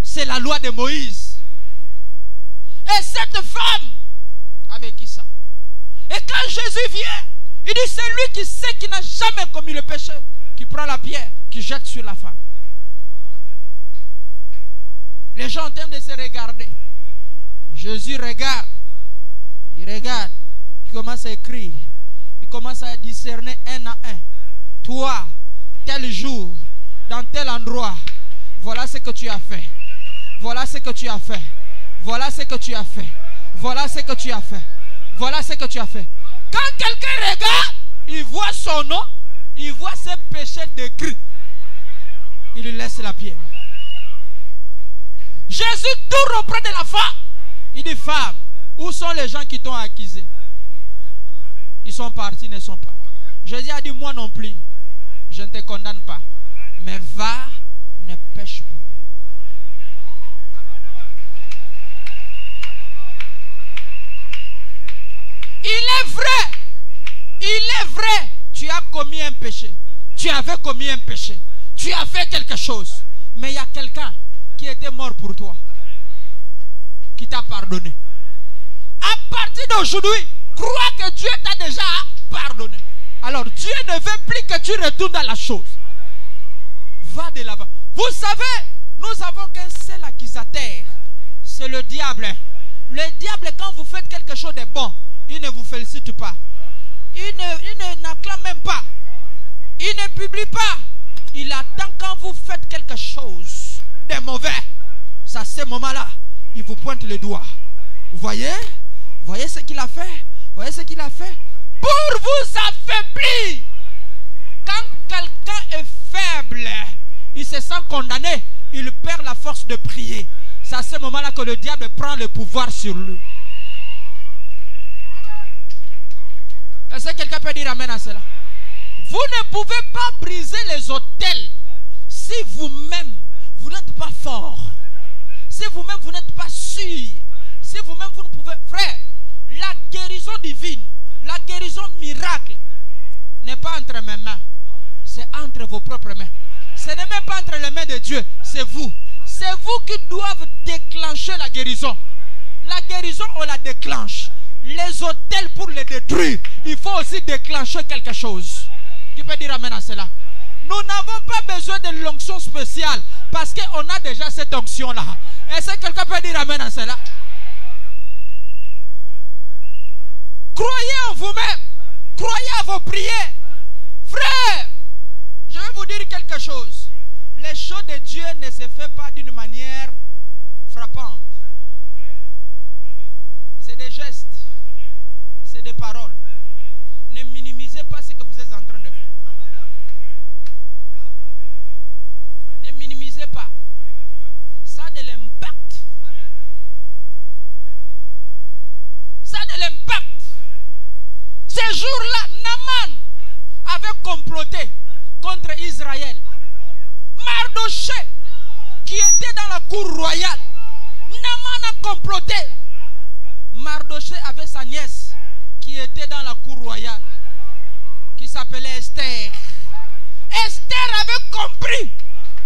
[SPEAKER 2] c'est la loi de Moïse. Et cette femme a vécu ça. Et quand Jésus vient, il dit c'est lui qui sait qu'il n'a jamais commis le péché, qui prend la pierre, qui jette sur la femme. Les gens ont de se regarder. Jésus regarde. Il regarde. Il commence à écrire. Il commence à discerner un à un. Toi, tel jour, dans tel endroit, voilà ce que tu as fait. Voilà ce que tu as fait. Voilà ce que tu as fait. Voilà ce que tu as fait. Voilà ce que tu as fait. Quand quelqu'un regarde, il voit son nom, il voit ses péchés décrits. Il lui laisse la pierre. Jésus tourne auprès de la femme. Il dit, femme, où sont les gens qui t'ont accusé? Ils sont partis, ils ne sont pas. Jésus a dit, moi non plus, je ne te condamne pas. Mais va, ne pêche plus. Il est vrai, tu as commis un péché. Tu avais commis un péché. Tu as fait quelque chose. Mais il y a quelqu'un qui était mort pour toi, qui t'a pardonné. À partir d'aujourd'hui, crois que Dieu t'a déjà pardonné. Alors Dieu ne veut plus que tu retournes dans la chose. Va de l'avant. Vous savez, nous avons qu'un seul accusateur, c'est le diable. Le diable, quand vous faites quelque chose de bon, il ne vous félicite pas. Il n'acclame même pas. Il ne publie pas. Il attend quand vous faites quelque chose de mauvais. C'est à ce moment-là, il vous pointe le doigt. Vous voyez? Voyez ce qu'il a fait? Voyez ce qu'il a fait? Pour vous affaiblir. Quand quelqu'un est faible, il se sent condamné, il perd la force de prier. C'est à ce moment-là que le diable prend le pouvoir sur lui. Est-ce que quelqu'un peut dire amen à cela? Vous ne pouvez pas briser les autels si vous-même, vous n'êtes pas fort. Si vous-même, vous n'êtes pas sûr. Si vous-même, vous ne pouvez... Frère, la guérison divine, la guérison miracle n'est pas entre mes mains. C'est entre vos propres mains. Ce n'est même pas entre les mains de Dieu. C'est vous. C'est vous qui doivent déclencher la guérison. La guérison, on la déclenche. Les autels, pour les détruire, il faut aussi déclencher quelque chose. Qui peut dire amen à cela? Nous n'avons pas besoin de l'onction spéciale parce qu'on a déjà cette onction-là. Est-ce que quelqu'un peut dire amen à cela? en vous-même. Croyez à vos prières. Frère, je vais vous dire quelque chose. Les choses de Dieu ne se font pas d'une manière frappante. C'est des gestes. C'est des paroles. Ne minimisez pas ce que vous êtes en train de faire. Ne minimisez pas. Ça a de l'impact. Ça a de l'impact. Ces jours-là, Naaman avait comploté contre Israël. Mardoché, qui était dans la cour royale, Naaman a comploté. Mardoché avait sa nièce qui était dans la cour royale, qui s'appelait Esther. Esther avait compris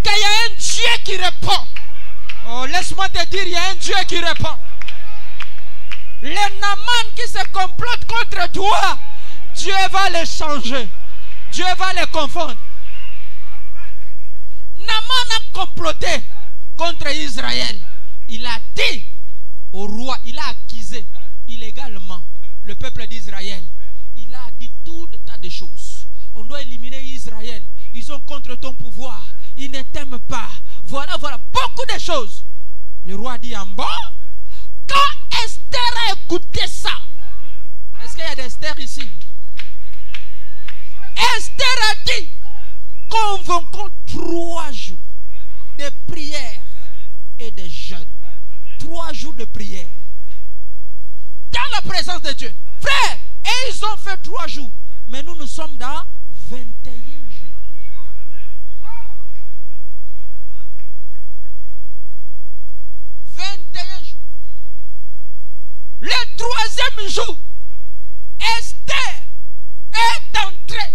[SPEAKER 2] qu'il y a un Dieu qui répond. Oh, laisse-moi te dire, il y a un Dieu qui répond. Les Naaman qui se complotent contre toi, Dieu va les changer. Dieu va les confondre. Naaman a comploté contre Israël. Il a dit au roi, il a accusé illégalement le peuple d'Israël. Il a dit tout le tas de choses. On doit éliminer Israël. Ils sont contre ton pouvoir. Ils ne t'aiment pas. Voilà, beaucoup de choses. Le roi dit en bas. Quand Esther a écouté ça, est-ce qu'il y a des Esther ici? Esther a dit, convoquons 3 jours de prière et de jeûne. 3 jours de prière dans la présence de Dieu. Frère, et ils ont fait 3 jours. Mais nous sommes dans 21 jours. Le 3e jour, Esther est entrée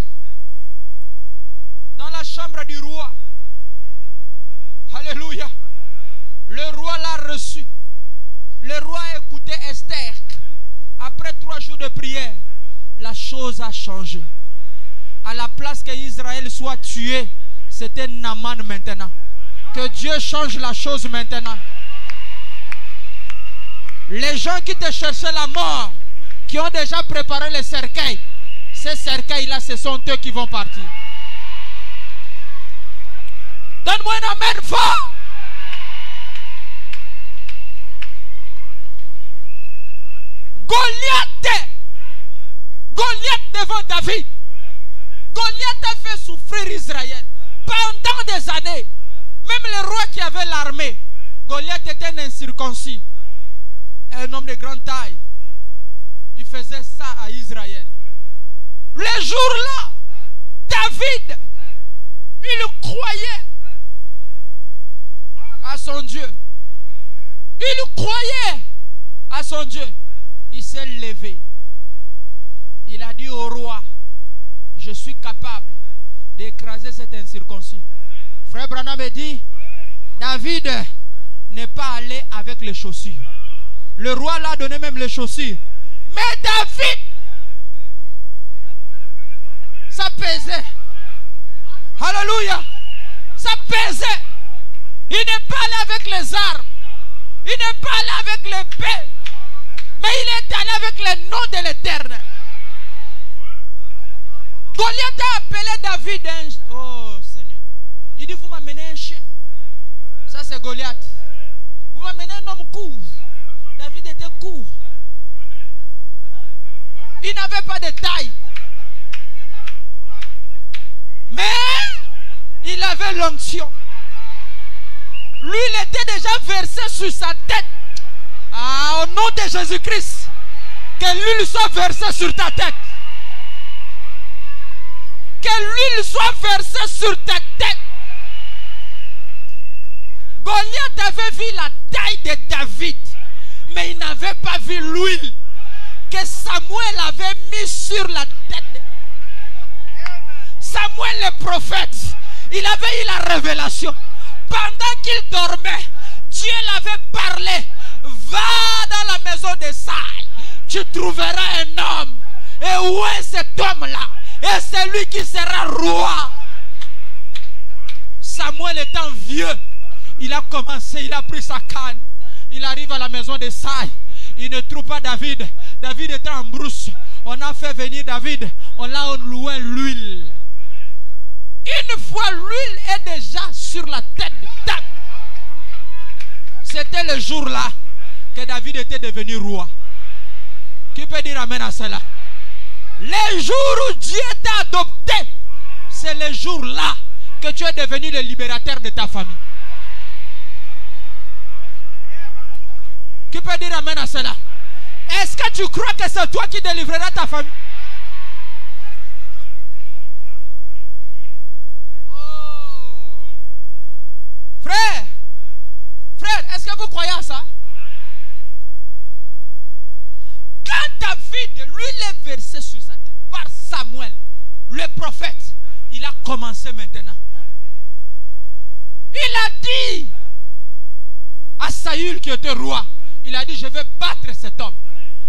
[SPEAKER 2] dans la chambre du roi. Alléluia. Le roi l'a reçu. Le roi a écouté Esther. Après 3 jours de prière, la chose a changé. À la place que Israël soit tué, c'était Naaman maintenant. Que Dieu change la chose maintenant. Les gens qui te cherchaient la mort, qui ont déjà préparé les cercueils, ces cercueils-là, ce sont eux qui vont partir. Donne-moi un amen fort. Goliath devant David. Goliath a fait souffrir Israël pendant des années. Même le roi qui avait l'armée, Goliath était un incirconcis, un homme de grande taille. Il faisait ça à Israël. Le jour-là, David, il croyait à son Dieu. Il croyait à son Dieu. Il s'est levé. Il a dit au roi, je suis capable d'écraser cet incirconcis. Frère Branham me dit, David n'est pas allé avec les chaussures. Le roi l'a donné même les chaussures. Mais David, ça pesait. Alléluia. Ça pesait. Il n'est pas allé avec les armes. Il n'est pas allé avec l'épée. Mais il est allé avec le nom de l'Éternel. Goliath a appelé David un... Oh Seigneur. Il dit, vous m'amenez un chien. Ça c'est Goliath. Vous m'amenez un homme court. David était court. Il n'avait pas de taille. Mais il avait l'onction. Lui, il était déjà versé sur sa tête. Ah, au nom de Jésus-Christ, que l'huile soit versée sur ta tête. Que l'huile soit versée sur ta tête. Goliath avait vu la taille de David, mais il n'avait pas vu l'huile que Samuel avait mis sur la tête. Samuel le prophète, il avait eu la révélation. Pendant qu'il dormait, Dieu l'avait parlé. Va dans la maison de Saï, tu trouveras un homme. Et où est cet homme-là? Et c'est lui qui sera roi. Samuel étant vieux, il a commencé, il a pris sa canne. Il arrive à la maison de Saï. Il ne trouve pas David. David était en brousse. On a fait venir David. On l'a loué l'huile. Une fois l'huile est déjà sur la tête de David. C'était le jour-là que David était devenu roi. Qui peut dire amen à cela? Les jours où Dieu t'a adopté, c'est les jours-là que tu es devenu le libérateur de ta famille. Qui peut dire amen à cela? Est-ce que tu crois que c'est toi qui délivreras ta famille? Oh. Frère, est-ce que vous croyez à ça? Quand David, lui, l'est versé sur sa tête par Samuel, le prophète, il a commencé maintenant. Il a dit à Saül qui était roi, il a dit, je vais battre cet homme.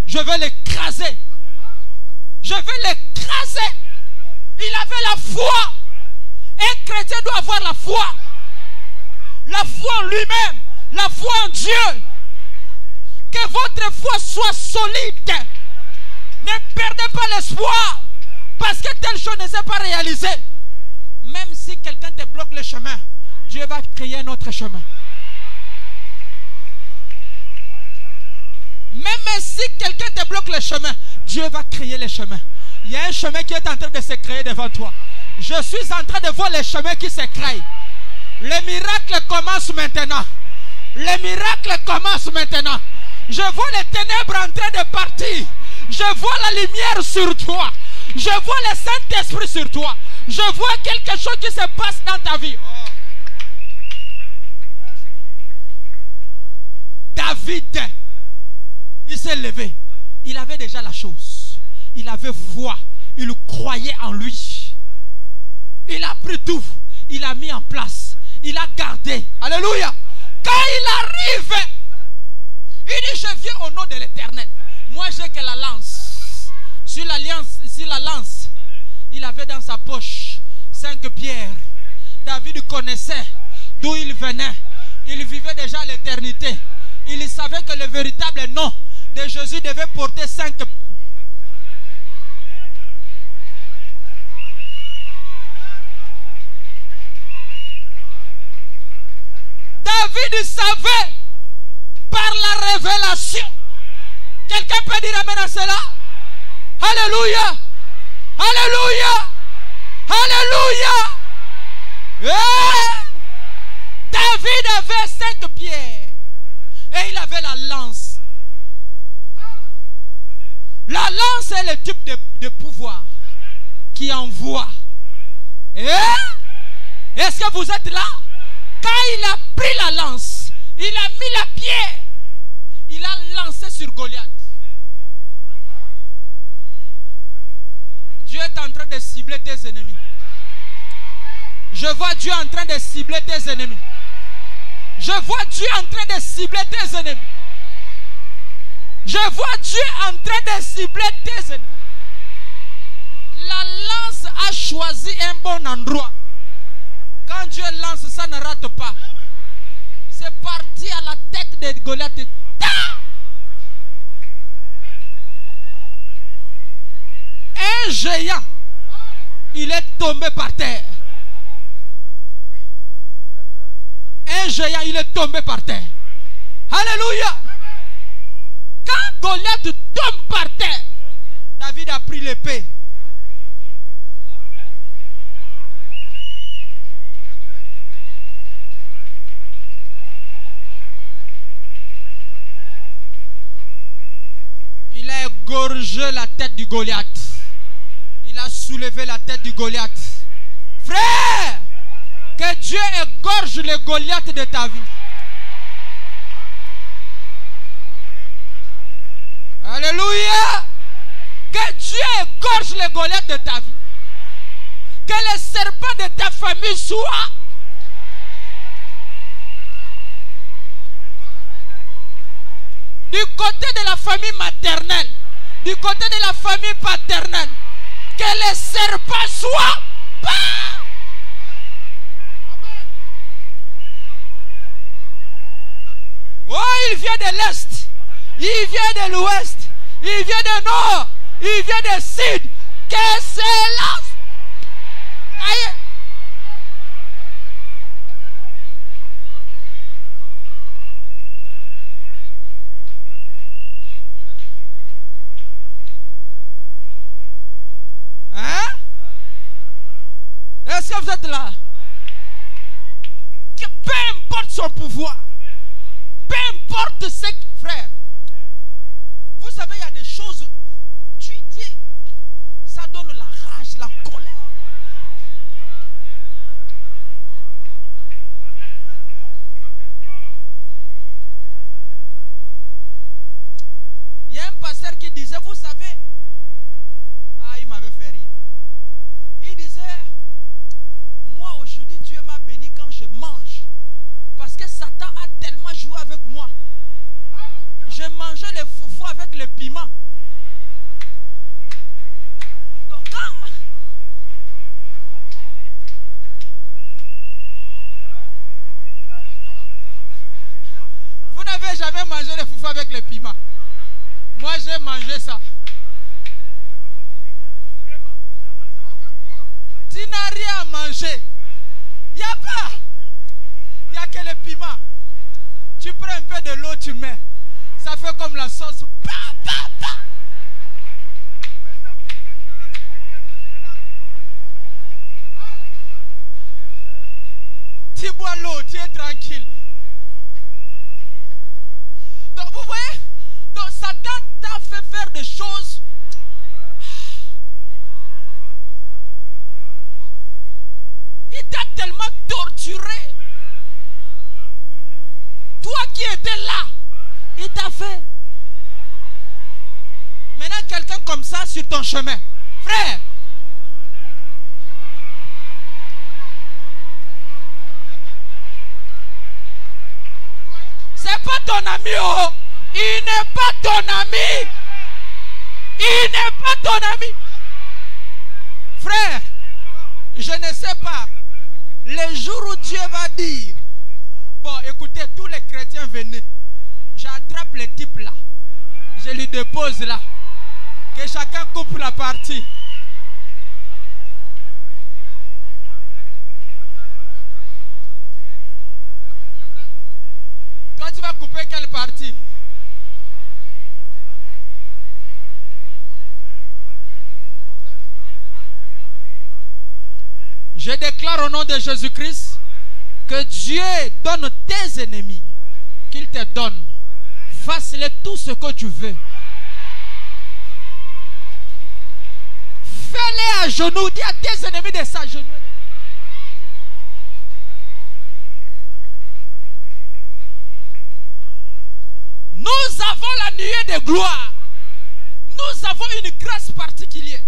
[SPEAKER 2] Je vais l'écraser. Je vais l'écraser. Il avait la foi. Un chrétien doit avoir la foi. La foi en lui-même. La foi en Dieu. Que votre foi soit solide. Ne perdez pas l'espoir. Parce que telle chose ne s'est pas réalisée. Même si quelqu'un te bloque le chemin, Dieu va créer un autre chemin. Même si quelqu'un te bloque le chemin, Dieu va créer le chemin. Il y a un chemin qui est en train de se créer devant toi. Je suis en train de voir les chemins qui se créent. Le miracle commence maintenant. Le miracle commence maintenant. Je vois les ténèbres en train de partir. Je vois la lumière sur toi. Je vois le Saint-Esprit sur toi. Je vois quelque chose qui se passe dans ta vie. Oh. David, il s'est levé. Il avait déjà la chose. Il avait foi. Il croyait en lui. Il a pris tout. Il a mis en place. Il a gardé. Alléluia. Quand il arrive, il dit, je viens au nom de l'Éternel. Moi, j'ai que la lance. Sur la lance, il avait dans sa poche 5 pierres. David connaissait d'où il venait. Il vivait déjà l'éternité. Il savait que le véritable nom de Jésus devait porter 5. David savait par la révélation. Quelqu'un peut dire amen à cela? Alléluia. Alléluia. Alléluia. David avait 5 pierres. Et il avait la lance. La lance est le type de pouvoir qui envoie. Est-ce que vous êtes là? Quand il a pris la lance, il a mis la pierre. Il a lancé sur Goliath. Dieu est en train de cibler tes ennemis. Je vois Dieu en train de cibler tes ennemis. Je vois Dieu en train de cibler tes ennemis. Je vois Dieu en train de cibler tes ennemis. La lance a choisi un bon endroit. Quand Dieu lance, ça ne rate pas. C'est parti à la tête de Goliath. Un géant, il est tombé par terre. Un géant, il est tombé par terre. Alléluia. Quand Goliath tombe par terre, David a pris l'épée. Il a égorgé la tête du Goliath. Il a soulevé la tête du Goliath. Frère, que Dieu égorge le Goliath de ta vie. Alléluia. Que Dieu égorge le Goliath de ta vie. Que les serpents de ta famille soient. Du côté de la famille maternelle, du côté de la famille paternelle, que les serpents soient. Oh, il vient de l'Est. il vient de l'ouest, il vient du nord, il vient du sud. Que c'est là. Aïe. Hein? Est-ce que vous êtes là? Que peu importe son pouvoir, peu importe ce que... Frère, vous savez, il y a des choses, tu dis, ça donne la rage, la colère. Il y a un pasteur qui disait, vous savez, il m'avait fait rire. Il disait, moi aujourd'hui Dieu m'a béni quand je mange. Parce que Satan a tellement joué avec moi. Je mangeais les foufous avec les piments. Donc, vous n'avez jamais mangé les foufous avec les piments. Moi j'ai mangé ça. Tu n'as rien à manger. Il n'y a pas. Il n'y a que les piments. Tu prends un peu de l'eau, tu mets. Ça fait comme la sauce. Pa, pa, pa. Tu bois l'eau, tu es tranquille. Donc vous voyez, donc Satan t'a fait faire des choses. Il t'a tellement torturé. Toi qui étais là, il t'a fait. Maintenant, quelqu'un comme ça sur ton chemin, frère, c'est pas ton ami, oh. Il n'est pas ton ami. Il n'est pas ton ami. Frère, je ne sais pas. Le jour où Dieu va dire, bon, écoutez, tous les chrétiens venez, j'attrape le type là, je lui dépose là, que chacun coupe la partie. Toi, tu vas couper quelle partie? Je déclare au nom de Jésus-Christ que Dieu donne tes ennemis, qu'il te donne. Fasse-les tout ce que tu veux. Fais-les à genoux. Dis à tes ennemis de s'agenouiller. Nous avons la nuée de gloire. Nous avons une grâce particulière.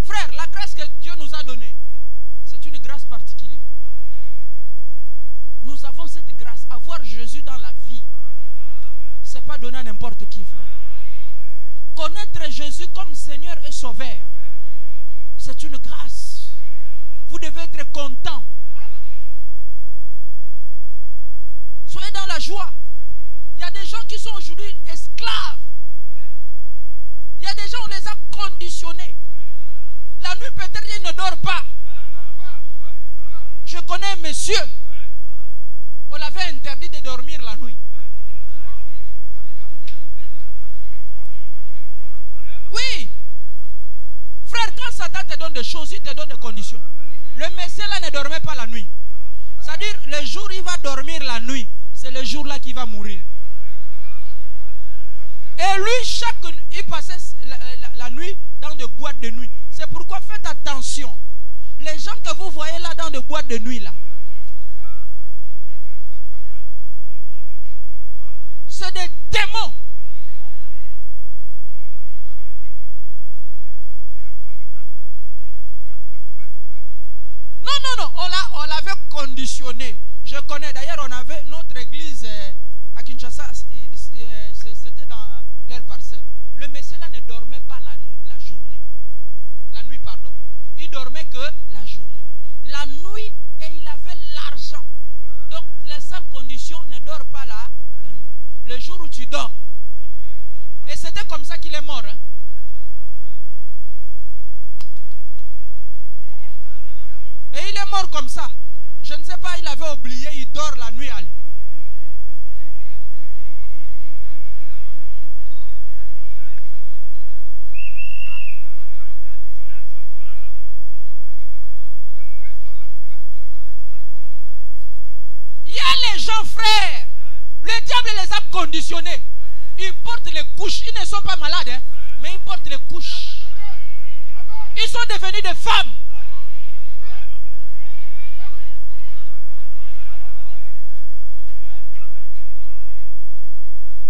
[SPEAKER 2] Frère, la grâce que Dieu nous a donnée, c'est une grâce particulière. Nous avons cette grâce. Avoir Jésus dans la vie, ce n'est pas donné à n'importe qui, frère. Connaître Jésus comme Seigneur et Sauveur, c'est une grâce. Vous devez être content. Soyez dans la joie. Il y a des gens qui sont aujourd'hui esclaves. Il y a des gens, on les a conditionnés. La nuit, peut-être, il ne dort pas. Je connais un monsieur, on l'avait interdit de dormir la nuit. Oui. Frère, quand Satan te donne des choses, il te donne des conditions. Le monsieur là ne dormait pas la nuit. C'est-à-dire, le jour où il va dormir la nuit, c'est le jour là qu'il va mourir. Et lui, il passait la nuit dans des boîtes de nuit. C'est pourquoi faites attention. Les gens que vous voyez là dans des boîtes de nuit là, c'est des démons. Non, on l'avait conditionné. Je connais, d'ailleurs on avait notre église à Kinshasa, c'était dans leur parcelle. Le monsieur là ne dormait pas la journée. La nuit, pardon. Il dormait que la journée. La nuit, et il avait l'argent. Donc, les seules conditions, ne dors pas la nuit. Le jour où tu dors, comme ça qu'il est mort. Hein? Et il est mort comme ça. Je ne sais pas, il avait oublié, il dort la nuit. Allez. Il y a les gens, frères. Le diable les a conditionnés. Ils portent les couches. Ils ne sont pas malades, hein, mais ils portent les couches. Ils sont devenus des femmes.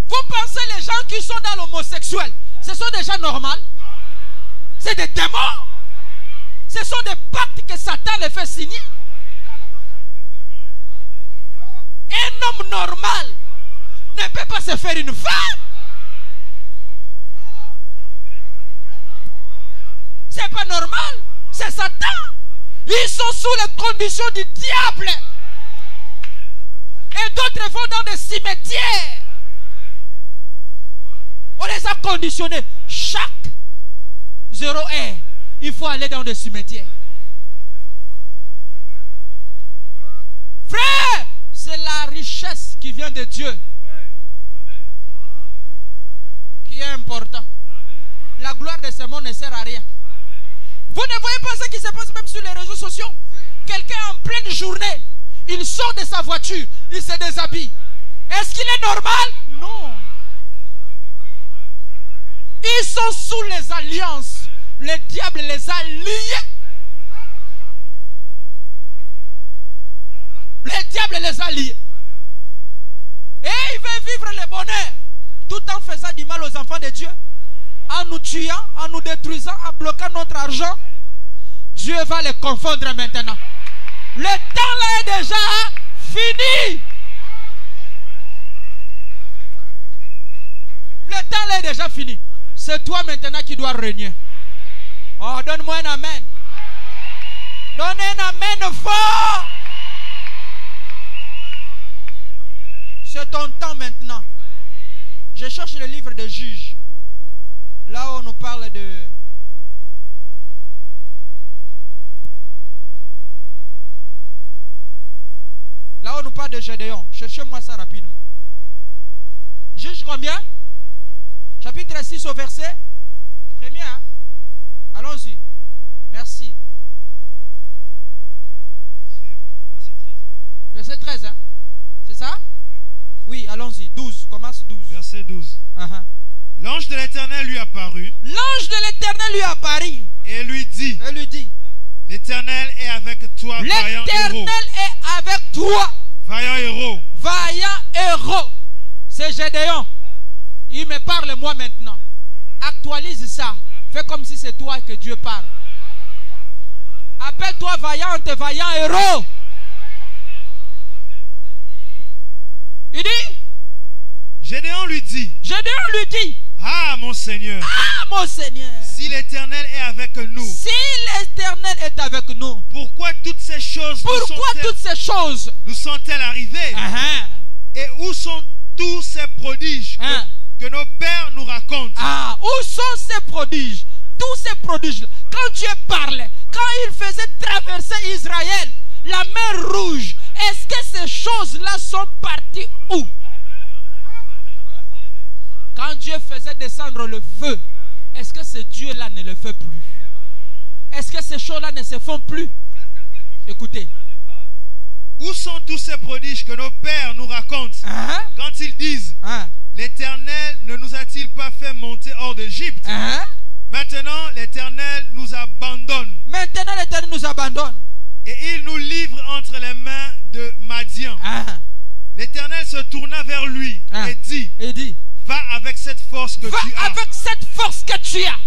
[SPEAKER 2] Vous pensez les gens qui sont dans l'homosexuel, ce sont des gens normaux? C'est des démons. Ce sont des pactes que Satan les fait signer. Un homme normal ne peut pas se faire une femme. C'est pas normal. C'est Satan. Ils sont sous les conditions du diable. Et d'autres vont dans des cimetières. On les a conditionnés. Chaque 0 heure, il faut aller dans des cimetières. Frère, c'est la richesse qui vient de Dieu qui est important. La gloire de ce monde ne sert à rien. Vous ne voyez pas ce qui se passe même sur les réseaux sociaux? Quelqu'un en pleine journée, il sort de sa voiture, il se déshabille. Est-ce qu'il est normal? Non. Ils sont sous les alliances. Le diable les a liés. Le diable les a liés. Et il veut vivre le bonheur tout en faisant du mal aux enfants de Dieu, en nous tuant, en nous détruisant, en bloquant notre argent. Dieu va les confondre maintenant. Le temps là est déjà fini. Le temps là est déjà fini. C'est toi maintenant qui dois régner. Oh, donne-moi un amen. Donne un amen fort. C'est ton temps maintenant. Je cherche le livre de Juges. Là où on nous parle de... Là où on nous parle de Gédéon. Cherchez-moi ça rapidement. Juges combien? Chapitre 6 au verset 1er. Hein? Allons-y. Merci.
[SPEAKER 1] Verset 13.
[SPEAKER 2] Verset 13, hein? C'est ça? Oui, allons-y. 12. Commence 12.
[SPEAKER 1] Verset 12. L'ange de l'Éternel lui apparut.
[SPEAKER 2] L'ange de l'Éternel lui apparut.
[SPEAKER 1] Et lui dit. L'Éternel est avec toi, vaillant héros.
[SPEAKER 2] L'Éternel est avec toi.
[SPEAKER 1] Vaillant héros.
[SPEAKER 2] Vaillant héros. C'est Gédéon. Il me parle moi maintenant. Actualise ça. Fais comme si c'est toi que Dieu parle. Appelle-toi vaillante, vaillant héros. Il dit.
[SPEAKER 1] Gédéon lui dit.
[SPEAKER 2] Ah
[SPEAKER 1] mon Seigneur.
[SPEAKER 2] Ah mon Seigneur.
[SPEAKER 1] Si l'Éternel est avec nous.
[SPEAKER 2] Si l'Éternel est avec nous.
[SPEAKER 1] Pourquoi toutes ces choses nous sont-elles arrivées? Et où sont tous ces prodiges que nos pères nous racontent?
[SPEAKER 2] Ah, où sont ces prodiges? Tous ces prodiges. Quand Dieu parlait, quand il faisait traverser Israël, la mer rouge, est-ce que ces choses-là sont parties où? Quand Dieu faisait descendre le feu, est-ce que ce Dieu-là ne le fait plus? Est-ce que ces choses-là ne se font plus? Écoutez.
[SPEAKER 1] Où sont tous ces prodiges que nos pères nous racontent quand ils disent l'Éternel ne nous a-t-il pas fait monter hors d'Égypte? Maintenant l'Éternel nous abandonne. Et il nous livre entre les mains de Madian. L'Éternel se tourna vers lui et dit, va avec cette force que tu as.
[SPEAKER 2] Avec cette force que tu as.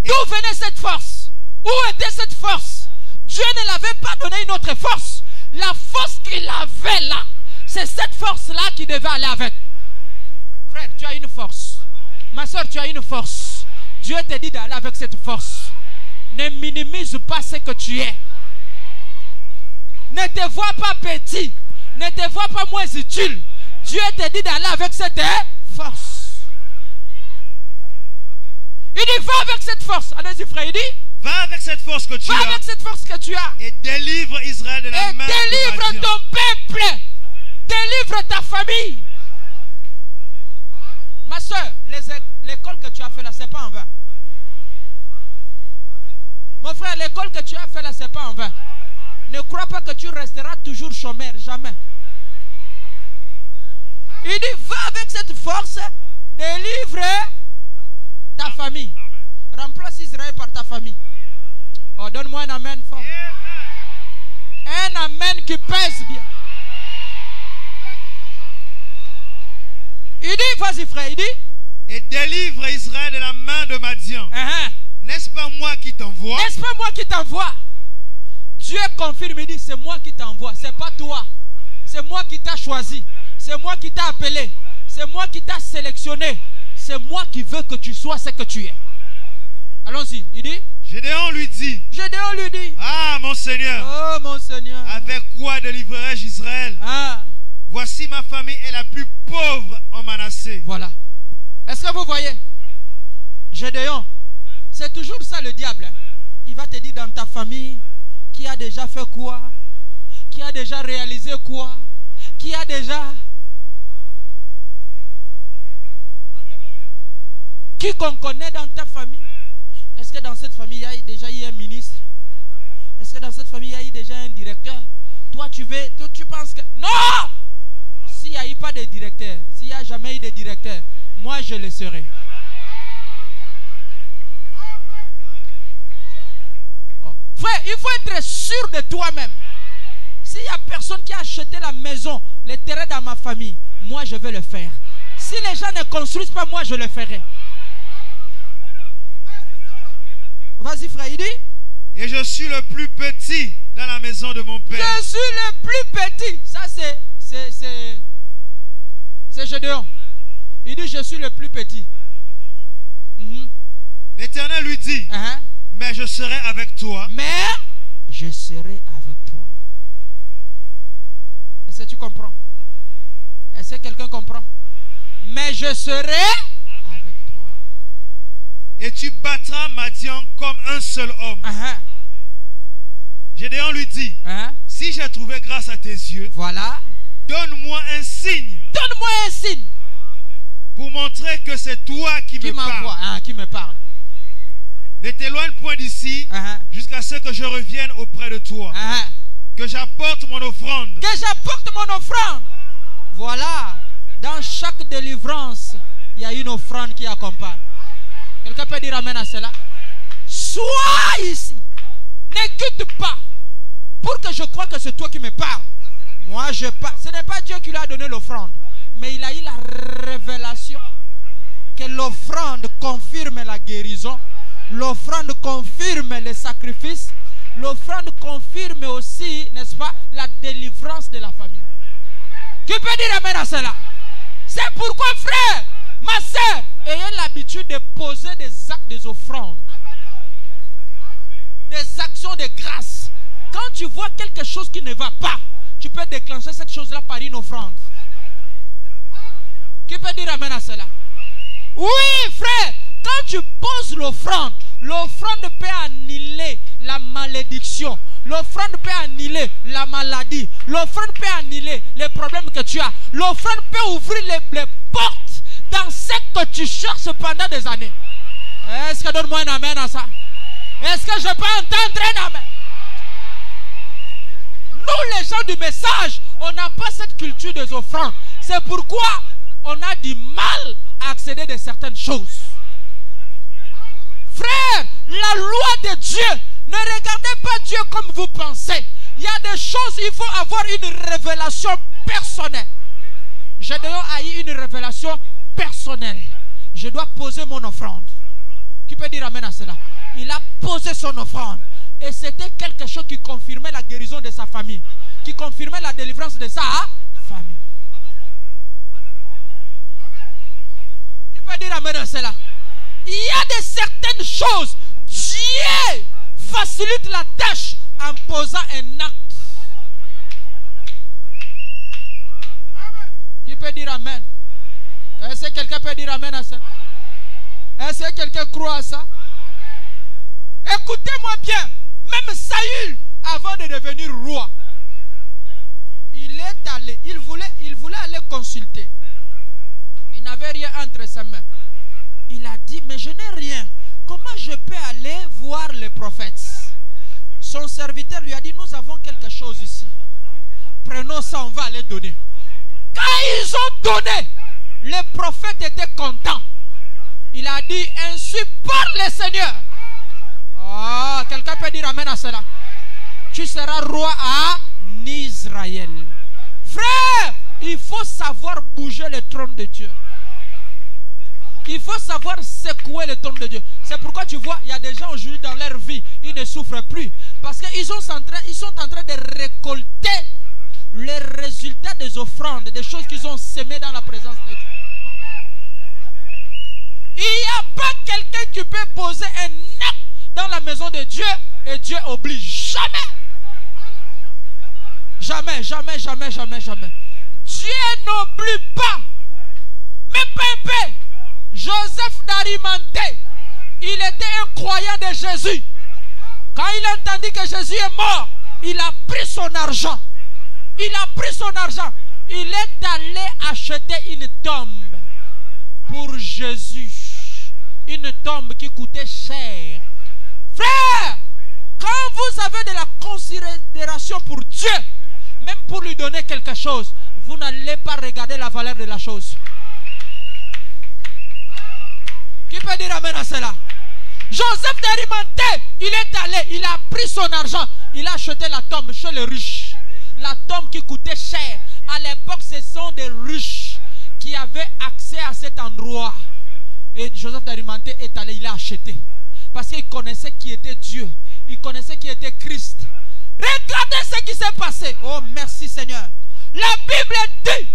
[SPEAKER 2] D'où venait cette force? Où était cette force? Dieu ne l'avait pas donné une autre force. La force qu'il avait là, c'est cette force-là qui devait aller avec. Frère, tu as une force. Ma soeur, tu as une force. Dieu te dit d'aller avec cette force. Ne minimise pas ce que tu es. Ne te vois pas petit. Ne te vois pas moins utile. Dieu te dit d'aller avec cette force. Il dit, va avec cette force. Allez-y, frère, il dit,
[SPEAKER 1] va avec cette force que tu
[SPEAKER 2] va
[SPEAKER 1] as.
[SPEAKER 2] avec cette force que tu as.
[SPEAKER 1] Et délivre Israël de la main de
[SPEAKER 2] délivre
[SPEAKER 1] Madian.
[SPEAKER 2] ton peuple. Délivre ta famille. Ma soeur, l'école que tu as fait là, c'est pas en vain. Mon frère, l'école que tu as fait là, c'est pas en vain. Ne crois pas que tu resteras toujours chômeur, jamais. Il dit, va avec cette force, délivre ta famille. Remplace Israël par ta famille. Oh, donne-moi un amen fort. Un amen qui pèse bien. Il dit, vas-y frère, il dit,
[SPEAKER 1] et délivre Israël de la main de Madian. N'est-ce pas moi qui t'envoie?
[SPEAKER 2] N'est-ce pas moi qui t'envoie? Dieu confirme, il dit, c'est moi qui t'envoie, c'est pas toi. C'est moi qui t'ai choisi. C'est moi qui t'ai appelé. C'est moi qui t'ai sélectionné. C'est moi qui veux que tu sois ce que tu es. Allons-y, il dit.
[SPEAKER 1] Gédéon lui dit.
[SPEAKER 2] Gédéon lui dit.
[SPEAKER 1] Ah mon Seigneur.
[SPEAKER 2] Oh mon Seigneur.
[SPEAKER 1] Avec quoi délivrerai-je Israël? Voici ma famille est la plus pauvre en Manassé.
[SPEAKER 2] Voilà. Est-ce que vous voyez? Gédéon. C'est toujours ça le diable. Hein? Il va te dire dans ta famille qui a déjà fait quoi, qui a déjà réalisé quoi, qui a déjà... Qui qu'on connaît dans ta famille? Est-ce que dans cette famille, il y a déjà eu un ministre? Est-ce que dans cette famille, il y a eu déjà un directeur? Toi, tu penses que... Non! S'il n'y a eu pas de directeur, s'il n'y a jamais eu de directeur, moi, je le serai. Frère, il faut être sûr de toi-même. S'il n'y a personne qui a acheté la maison, les terrains dans ma famille, moi je vais le faire. Si les gens ne construisent pas, moi je le ferai. Vas-y frère, il dit.
[SPEAKER 1] Et je suis le plus petit dans la maison de mon père.
[SPEAKER 2] Je suis le plus petit. Ça c'est Gédéon. Il dit je suis le plus petit.
[SPEAKER 1] L'Éternel lui dit. Mais je serai avec toi.
[SPEAKER 2] Mais je serai avec toi. Est-ce que tu comprends? Est-ce que quelqu'un comprend? Mais je serai avec toi.
[SPEAKER 1] Et tu battras Madian comme un seul homme. Gédéon lui dit. Si j'ai trouvé grâce à tes yeux.
[SPEAKER 2] Voilà.
[SPEAKER 1] Donne-moi un signe.
[SPEAKER 2] Donne-moi un signe.
[SPEAKER 1] Pour montrer que c'est toi qui me parles.
[SPEAKER 2] Qui me parle.
[SPEAKER 1] Ne t'éloigne point d'ici jusqu'à ce que je revienne auprès de toi. Que j'apporte mon offrande.
[SPEAKER 2] Que j'apporte mon offrande. Voilà. Dans chaque délivrance, il y a une offrande qui accompagne. Quelqu'un peut dire amen à cela? Sois ici. N'écoute pas. Pour que je croie que c'est toi qui me parles. Moi je parle. Ce n'est pas Dieu qui lui a donné l'offrande. Mais il a eu la révélation que l'offrande confirme la guérison. L'offrande confirme les sacrifices. L'offrande confirme aussi, n'est-ce pas, la délivrance de la famille. Qui peut dire amen à cela? C'est pourquoi, frère, ma soeur, ayez l'habitude de poser des actes, des offrandes, des actions de grâce. Quand tu vois quelque chose qui ne va pas, tu peux déclencher cette chose-là par une offrande. Qui peut dire amen à cela? Oui, frère. Quand tu poses l'offrande, l'offrande peut annuler la malédiction. L'offrande peut annuler la maladie. L'offrande peut annuler les problèmes que tu as. L'offrande peut ouvrir les portes dans ce que tu cherches pendant des années. Est-ce que donne-moi un amen à ça? Est-ce que je peux entendre un amen? Nous, les gens du message, on n'a pas cette culture des offrandes. C'est pourquoi on a du mal à accéder à certaines choses. Frère, la loi de Dieu, ne regardez pas Dieu comme vous pensez. Il y a des choses, il faut avoir une révélation personnelle. Gédéon a eu une révélation personnelle. Je dois poser mon offrande. Qui peut dire amen à cela? Il a posé son offrande. Et c'était quelque chose qui confirmait la guérison de sa famille. Qui confirmait la délivrance de sa famille. Qui peut dire amen à cela? Il y a de certaines choses. Dieu facilite la tâche en posant un acte. Qui peut dire amen? Est-ce que quelqu'un peut dire amen à ça? Est-ce Est-ce que quelqu'un croit à ça? Écoutez-moi bien. Même Saül, avant de devenir roi, il est allé, il voulait aller consulter. Il n'avait rien entre ses mains. Il a dit, mais je n'ai rien. Comment je peux aller voir les prophètes? Son serviteur lui a dit, nous avons quelque chose ici. Prenons ça, on va aller donner. Quand ils ont donné, les prophètes étaient contents. Il a dit, ainsi parle le Seigneur. Ah, quelqu'un peut dire amen à cela. Tu seras roi à Israël. Frère, il faut savoir bouger le trône de Dieu. Il faut savoir secouer le trône de Dieu. C'est pourquoi tu vois, il y a des gens aujourd'hui dans leur vie, ils ne souffrent plus. Parce qu'ils sont en train de récolter les résultats des offrandes, des choses qu'ils ont semées dans la présence de Dieu. Il n'y a pas quelqu'un qui peut poser un acte dans la maison de Dieu et Dieu oblige. Jamais. Jamais, jamais, jamais, jamais, jamais. Dieu n'oublie pas. Mais pépé, Joseph d'Arimathée, il était un croyant de Jésus. Quand il a entendu que Jésus est mort, il a pris son argent. Il a pris son argent. Il est allé acheter une tombe pour Jésus. Une tombe qui coûtait cher. Frère, quand vous avez de la considération pour Dieu, même pour lui donner quelque chose, vous n'allez pas regarder la valeur de la chose. Qui peut dire amen à cela? Joseph d'Arimathée, il est allé, il a pris son argent, il a acheté la tombe chez les riches. La tombe qui coûtait cher. À l'époque, ce sont des riches qui avaient accès à cet endroit. Et Joseph d'Arimathée est allé, il a acheté. Parce qu'il connaissait qui était Dieu. Il connaissait qui était Christ. Regardez ce qui s'est passé. Oh, merci Seigneur. La Bible dit,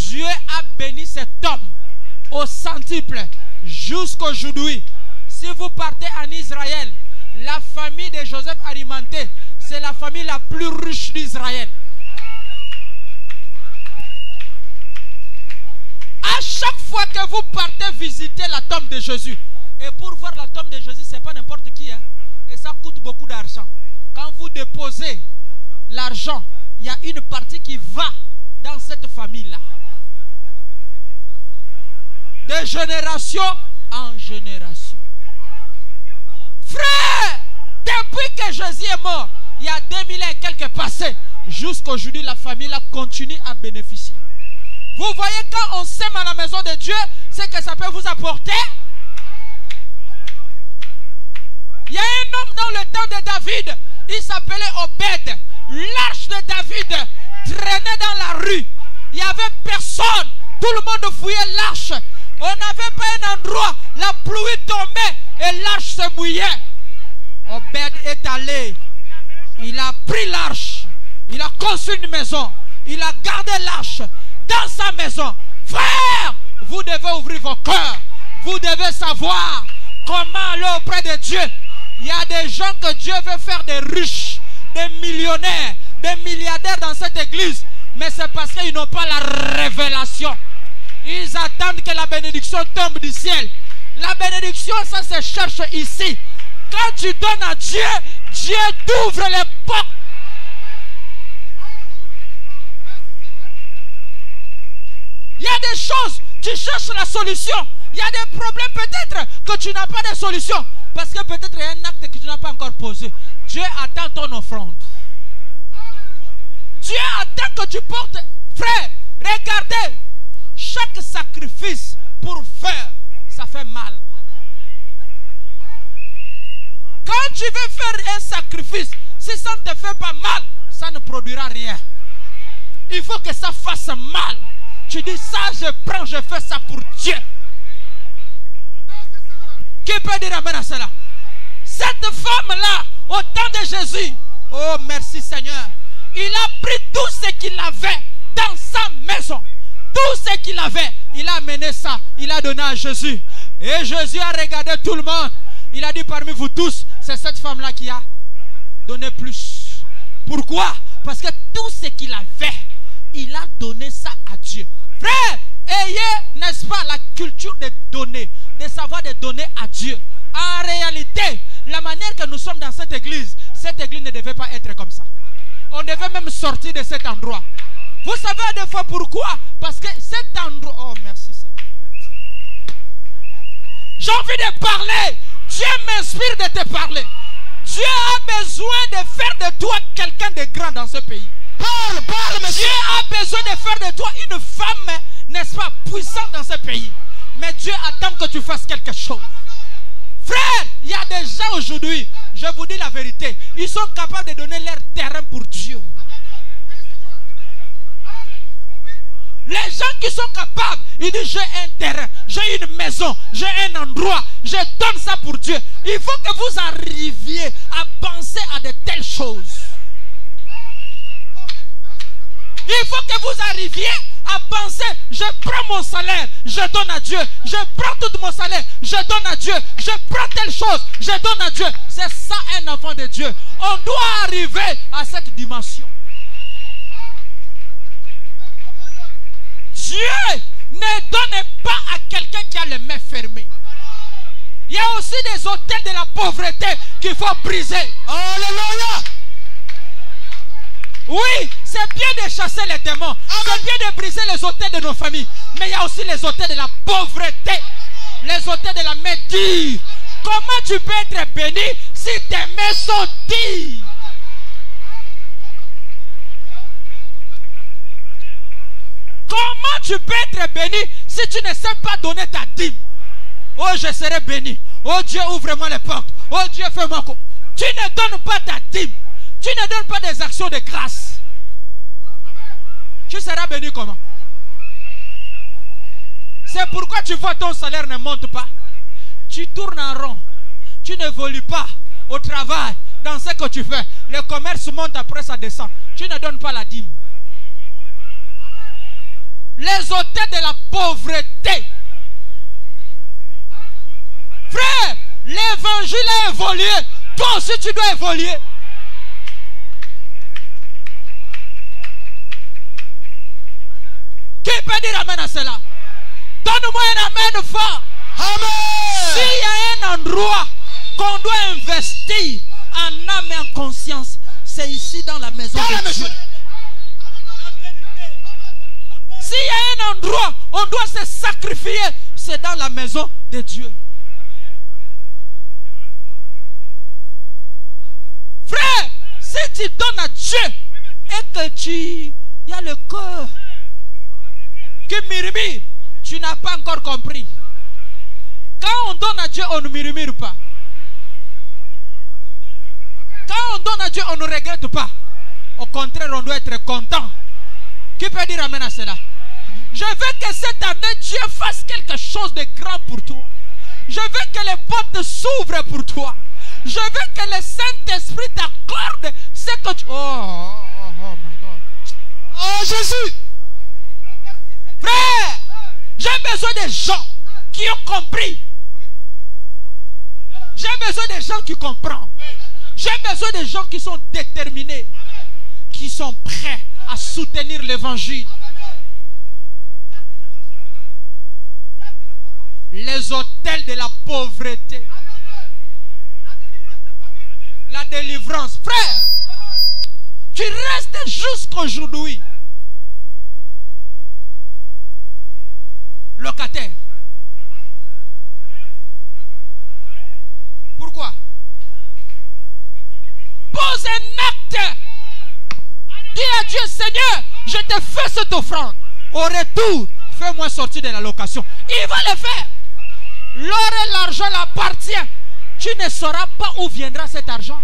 [SPEAKER 2] Dieu a béni cet homme au centuple jusqu'aujourd'hui. Si vous partez en Israël, la famille de Joseph d'Arimathée, c'est la famille la plus riche d'Israël. À chaque fois que vous partez visiter la tombe de Jésus, et pour voir la tombe de Jésus, ce n'est pas n'importe qui, hein, et ça coûte beaucoup d'argent. Quand vous déposez l'argent, il y a une partie qui va dans cette famille-là. De génération en génération. Frère, depuis que Jésus est mort, il y a 2000 ans et quelques passés, jusqu'aujourd'hui, la famille là continue à bénéficier. Vous voyez, quand on sème à la maison de Dieu, c'est que ça peut vous apporter. Il y a un homme dans le temps de David, il s'appelait Obed. L'arche de David traînait dans la rue. Il n'y avait personne. Tout le monde fouillait l'arche. On n'avait pas un endroit. La pluie tombait et l'arche se mouillait. Obed est allé. Il a pris l'arche. Il a construit une maison. Il a gardé l'arche dans sa maison. Frère, vous devez ouvrir vos cœurs. Vous devez savoir comment aller auprès de Dieu. Il y a des gens que Dieu veut faire des riches, des millionnaires, des milliardaires dans cette église. Mais c'est parce qu'ils n'ont pas la révélation. Ils attendent que la bénédiction tombe du ciel. La bénédiction, ça se cherche ici. Quand tu donnes à Dieu, Dieu t'ouvre les portes. Il y a des choses, tu cherches la solution. Il y a des problèmes peut-être que tu n'as pas de solution. Parce que peut-être il y a un acte que tu n'as pas encore posé. Dieu attend ton offrande. Dieu attend que tu portes. Frère, regardez. Chaque sacrifice pour faire, ça fait mal. Quand tu veux faire un sacrifice, si ça ne te fait pas mal, ça ne produira rien. Il faut que ça fasse mal. Tu dis ça, je prends, je fais ça pour Dieu. Qui peut dire amen à cela? Cette femme-là, au temps de Jésus, oh merci Seigneur, il a pris tout ce qu'il avait dans sa maison. Tout ce qu'il avait, il a amené ça, il a donné à Jésus. Et Jésus a regardé tout le monde. Il a dit parmi vous tous, c'est cette femme-là qui a donné plus. Pourquoi? Parce que tout ce qu'il avait, il a donné ça à Dieu. Frère, ayez, n'est-ce pas, la culture de donner. de savoir de donner à Dieu. En réalité, la manière que nous sommes dans cette église ne devait pas être comme ça. On devait même sortir de cet endroit. Vous savez des fois pourquoi? Parce que cet endroit... Oh, merci Seigneur. J'ai envie de parler. Dieu m'inspire de te parler. Dieu a besoin de faire de toi quelqu'un de grand dans ce pays. Parle, monsieur. Dieu a besoin de faire de toi une femme, n'est-ce pas, puissante dans ce pays. Mais Dieu attend que tu fasses quelque chose. Frère, il y a des gens aujourd'hui, je vous dis la vérité, ils sont capables de donner leur terrain pour Dieu. Les gens qui sont capables, ils disent j'ai un terrain, j'ai une maison, j'ai un endroit, je donne ça pour Dieu. Il faut que vous arriviez à penser à de telles choses. Il faut que vous arriviez à penser, je prends mon salaire, je donne à Dieu. Je prends tout mon salaire, je donne à Dieu. Je prends telle chose, je donne à Dieu. C'est ça un enfant de Dieu. On doit arriver à cette dimension. Dieu ne donne pas à quelqu'un qui a les mains fermées. Il y a aussi des hôtels de la pauvreté qu'il faut briser. Alléluia. Oui, c'est bien de chasser les démons. C'est bien de briser les hôtels de nos familles. Mais il y a aussi les hôtels de la pauvreté. Les hôtels de la main dure. Comment tu peux être béni si tes mains sont dures? Comment tu peux être béni si tu ne sais pas donner ta dîme? Oh, je serai béni. Oh Dieu, ouvre-moi les portes. Oh Dieu, fais-moi quoi? Tu ne donnes pas ta dîme. Tu ne donnes pas des actions de grâce. Tu seras béni comment? C'est pourquoi tu vois ton salaire ne monte pas. Tu tournes en rond. Tu n'évolues pas au travail, dans ce que tu fais. Le commerce monte, après ça descend. Tu ne donnes pas la dîme. Les hôtels de la pauvreté. Frère, l'évangile a évolué. Toi aussi tu dois évoluer. Qui peut dire amen à cela? Donne-moi un amen fort. Amen. S'il y a un endroit qu'on doit investir en âme et en conscience, c'est ici dans la maison de Dieu. S'il y a un endroit où on doit se sacrifier, c'est dans la maison de Dieu. Frère, si tu donnes à Dieu et que il y a le cœur qui murmure, tu n'as pas encore compris. Quand on donne à Dieu, on ne murmure pas. Quand on donne à Dieu, on ne regrette pas. Au contraire, on doit être content. Qui peut dire amen à cela? Je veux que cette année, Dieu fasse quelque chose de grand pour toi. Je veux que les portes s'ouvrent pour toi. Je veux que le Saint-Esprit t'accorde ce que tu... Oh my God. Oh Jésus. Frère, j'ai besoin de gens qui ont compris. J'ai besoin de gens qui comprennent. J'ai besoin de gens qui sont déterminés, qui sont prêts à soutenir l'évangile. Les hôtels de la pauvreté. La délivrance. Frère, tu restes jusqu'aujourd'hui locataire. Pourquoi? Pose un acte. Dis à Dieu, Seigneur, je te fais cette offrande. Au retour, fais-moi sortir de la location. Il va le faire. L'or et l'argent l'appartient. Tu ne sauras pas où viendra cet argent.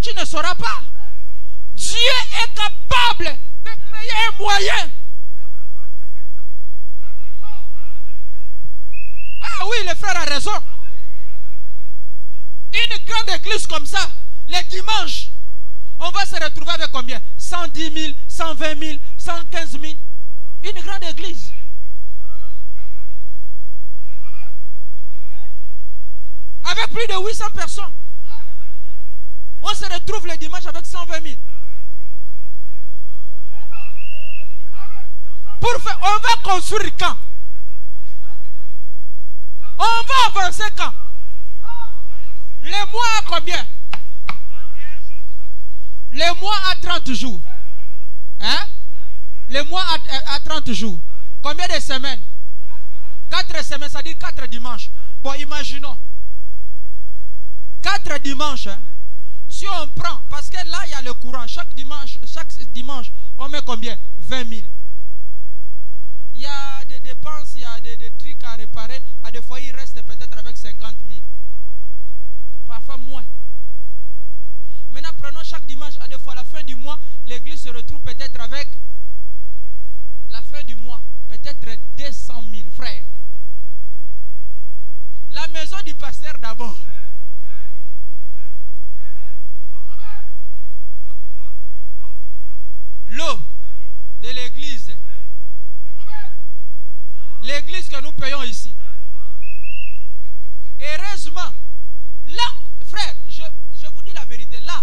[SPEAKER 2] Tu ne sauras pas. Dieu est capable de créer un moyen. Ah oui, le frère a raison. Une grande église comme ça, les dimanches, on va se retrouver avec combien? 110 000, 120 000, 115 000. Une grande église. Avec plus de 800 personnes. On se retrouve le dimanche avec 120 000. On va construire quand? On va avancer quand? Les mois à combien? Les mois à 30 jours. Hein? Les mois à 30 jours. Combien de semaines? 4 semaines, ça dit 4 dimanches. Bon, imaginons. 4 dimanches. Hein? Si on prend, parce que là, il y a le courant. Chaque dimanche, on met combien? 20 000. Il y a des dépenses, il y a des trucs à réparer. À des fois, il reste peut-être avec 50 000. Parfois moins. Maintenant, prenons chaque dimanche. À des fois, à la fin du mois, l'église se retrouve peut-être avec la fin du mois. Peut-être 200 000 frères. La maison du pasteur d'abord. L'eau de l'église. L'église que nous payons ici. Heureusement, là, frère, je vous dis la vérité, là,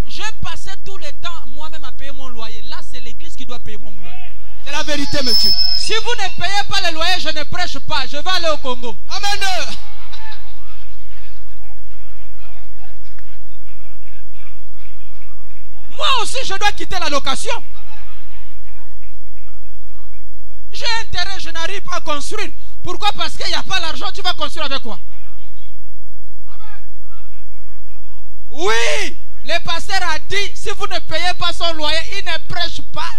[SPEAKER 2] j'ai passé tout le temps moi-même à payer mon loyer. Là, c'est l'église qui doit payer mon loyer.
[SPEAKER 3] C'est la vérité, monsieur.
[SPEAKER 2] Si vous ne payez pas le loyer, je ne prêche pas. Je vais aller au Congo.
[SPEAKER 3] Amen.
[SPEAKER 2] Moi aussi, je dois quitter la location. J'ai intérêt, je n'arrive pas à construire. Pourquoi? Parce qu'il n'y a pas l'argent. Tu vas construire avec quoi? Oui, le pasteur a dit, si vous ne payez pas son loyer, il ne prêche pas.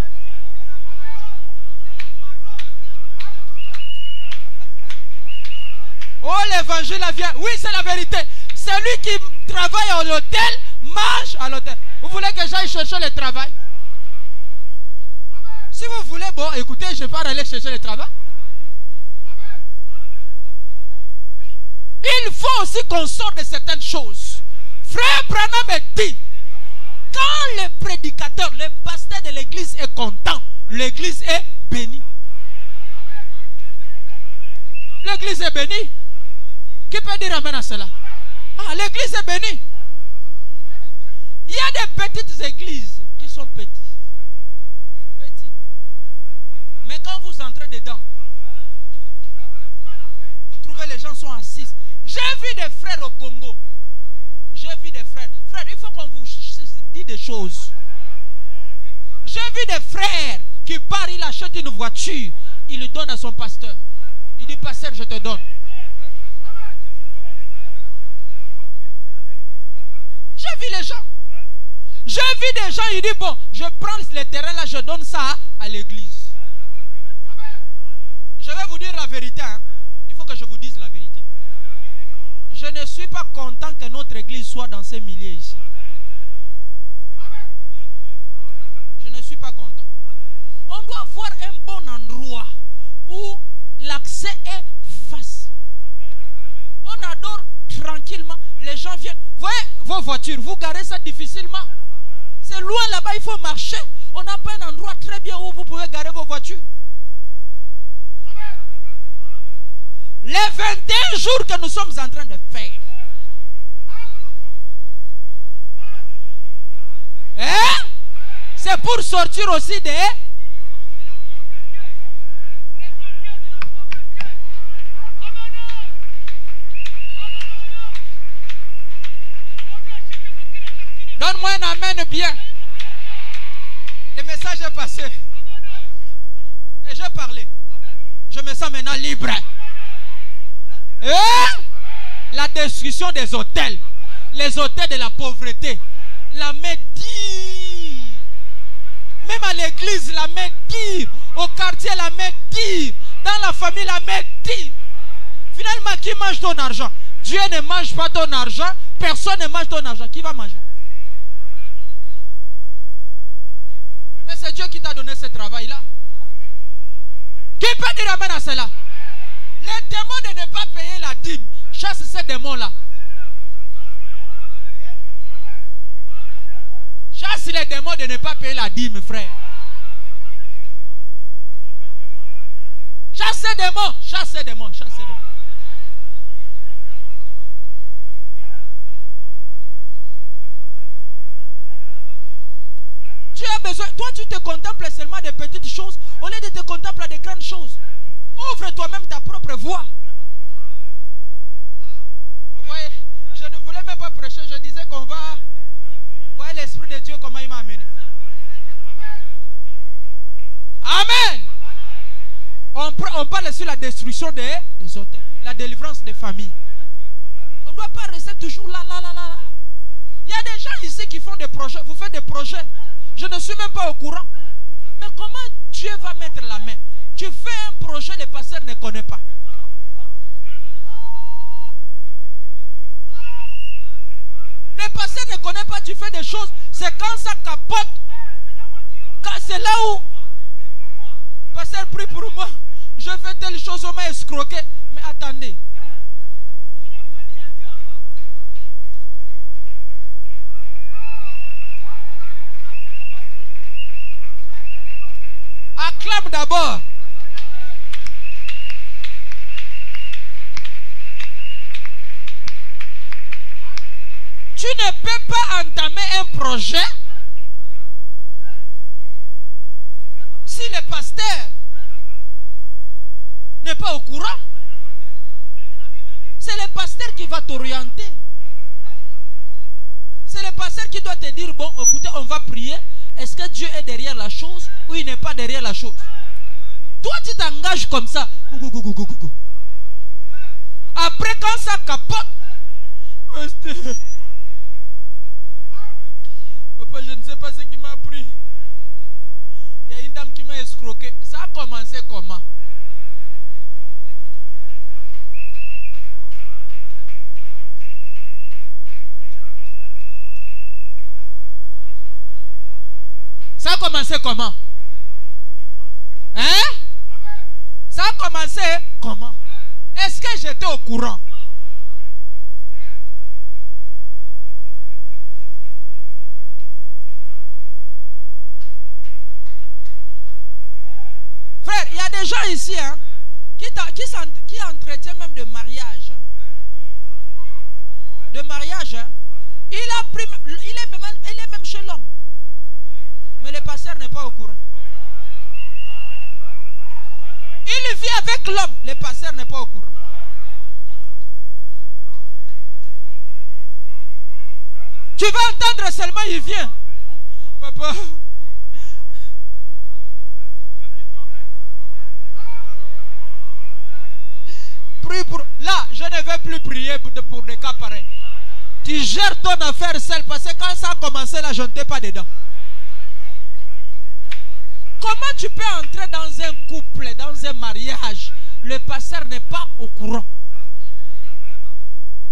[SPEAKER 2] Oh, l'évangile vient. Oui, c'est la vérité. Celui qui travaille à l'hôtel, mange à l'hôtel. Vous voulez que j'aille chercher le travail? Si vous voulez, bon, écoutez, je vais aller chercher le travail. Il faut aussi qu'on sorte de certaines choses. Frère Branham me dit, quand le prédicateur, le pasteur de l'église est content, l'église est bénie. L'église est bénie. Qui peut dire amen à cela? Ah, l'église est bénie. Il y a des petites églises qui sont petites. Petites. Mais quand vous entrez dedans, vous trouvez les gens sont assis. J'ai vu des frères au Congo. J'ai vu des frères. Frères, il faut qu'on vous dise des choses. J'ai vu des frères qui partent, il achète une voiture, il le donne à son pasteur. Il dit, pasteur, je te donne. J'ai vu les gens. J'ai vu des gens, il dit, bon, je prends les terrains là, je donne ça à l'église. Je vais vous dire la vérité. Hein. Il faut que je vous dise la vérité. Je ne suis pas content que notre église soit dans ces milieux ici. Je ne suis pas content. On doit avoir un bon endroit où l'accès est facile. On adore tranquillement. Les gens viennent. Voyez vos voitures, vous garez ça difficilement. C'est loin là-bas, il faut marcher. On n'a pas un endroit très bien où vous pouvez garer vos voitures. Les 21 jours que nous sommes en train de faire. Hein? C'est pour sortir aussi des... Donne-moi un amen bien. Le message est passé. Et j'ai parlé. Je me sens maintenant libre. La destruction des hôtels. Les hôtels de la pauvreté. La médire. Même à l'église, la médire. Au quartier, la médire. Dans la famille, la médire. Finalement, qui mange ton argent? Dieu ne mange pas ton argent. Personne ne mange ton argent. Qui va manger? Mais c'est Dieu qui t'a donné ce travail-là. Qui peut dire amen à cela? Les démons de ne pas payer la dîme. Chasse ces démons-là. Chasse les démons de ne pas payer la dîme, frère. Chasse ces démons. Chasse ces démons. Chasse ces démons. Tu as besoin. Toi, tu te contemples seulement des petites choses au lieu de te contempler des grandes choses. Ouvre toi-même ta propre voie. Vous voyez, je ne voulais même pas prêcher. Je disais qu'on va. Vous voyez l'Esprit de Dieu, comment il m'a amené. Amen. On parle sur la destruction des auteurs, la délivrance des familles. On ne doit pas rester toujours là. Il y a des gens ici qui font des projets. Vous faites des projets. Je ne suis même pas au courant. Mais comment Dieu va mettre la main? Tu fais un projet, le pasteur ne connaît pas. Le pasteur ne connaît pas, tu fais des choses. C'est quand ça capote. C'est là où pasteur prie pour moi. Je fais telle chose, on m'a escroqué. Mais attendez. Acclame d'abord. Tu ne peux pas entamer un projet si le pasteur n'est pas au courant. C'est le pasteur qui va t'orienter. C'est le pasteur qui doit te dire, bon, écoutez, on va prier. Est-ce que Dieu est derrière la chose ou il n'est pas derrière la chose? Toi, tu t'engages comme ça. Après, quand ça capote, papa, je ne sais pas ce qui m'a pris. Il y a une dame qui m'a escroqué. Ça a commencé comment? Ça a commencé comment? Hein? Ça a commencé comment? Est-ce que j'étais au courant? Frère, il y a des gens ici hein, qui entretiennent même de mariage. Hein. De mariage. Hein. Il est même chez l'homme. Mais le pasteur n'est pas au courant. Il vit avec l'homme. Le pasteur n'est pas au courant. Tu vas entendre seulement, il vient. Papa. Prie pour... Là, je ne vais plus prier pour des cas pareils. Tu gères ton affaire seul parce que quand ça a commencé là, je n'étais pas dedans. Comment tu peux entrer dans un couple, dans un mariage? Le pasteur n'est pas au courant.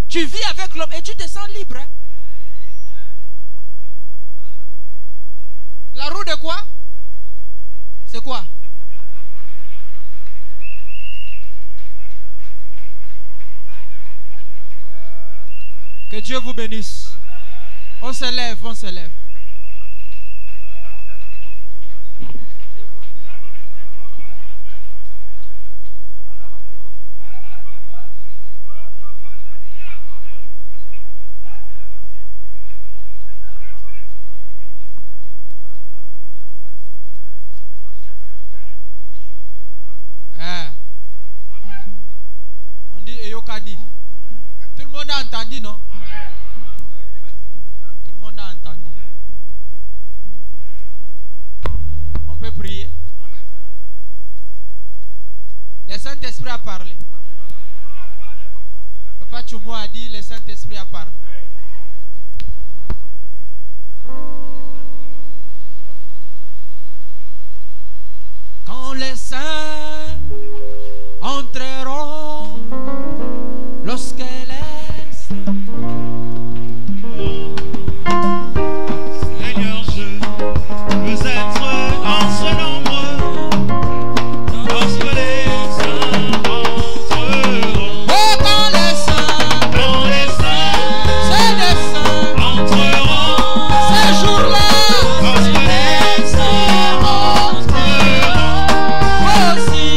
[SPEAKER 2] Tu vis avec l'homme et tu te sens libre. Hein? La roue de quoi? C'est quoi? Que Dieu vous bénisse. On se lève, on se lève. On dit Eyokadi. Tout le monde a entendu, non? Tout le monde a entendu. On peut prier. Le Saint-Esprit a parlé. Papa Choumo a dit, le Saint-Esprit a parlé. Quand les saints entreront, lorsque les saints...
[SPEAKER 1] Seigneur, je veux être en ce nombre, lorsque les saints entreront.
[SPEAKER 2] Oh, quand les saints, c'est des saints,
[SPEAKER 1] entreront,
[SPEAKER 2] ces jours-là,
[SPEAKER 1] lorsque les saints entreront,
[SPEAKER 2] aussi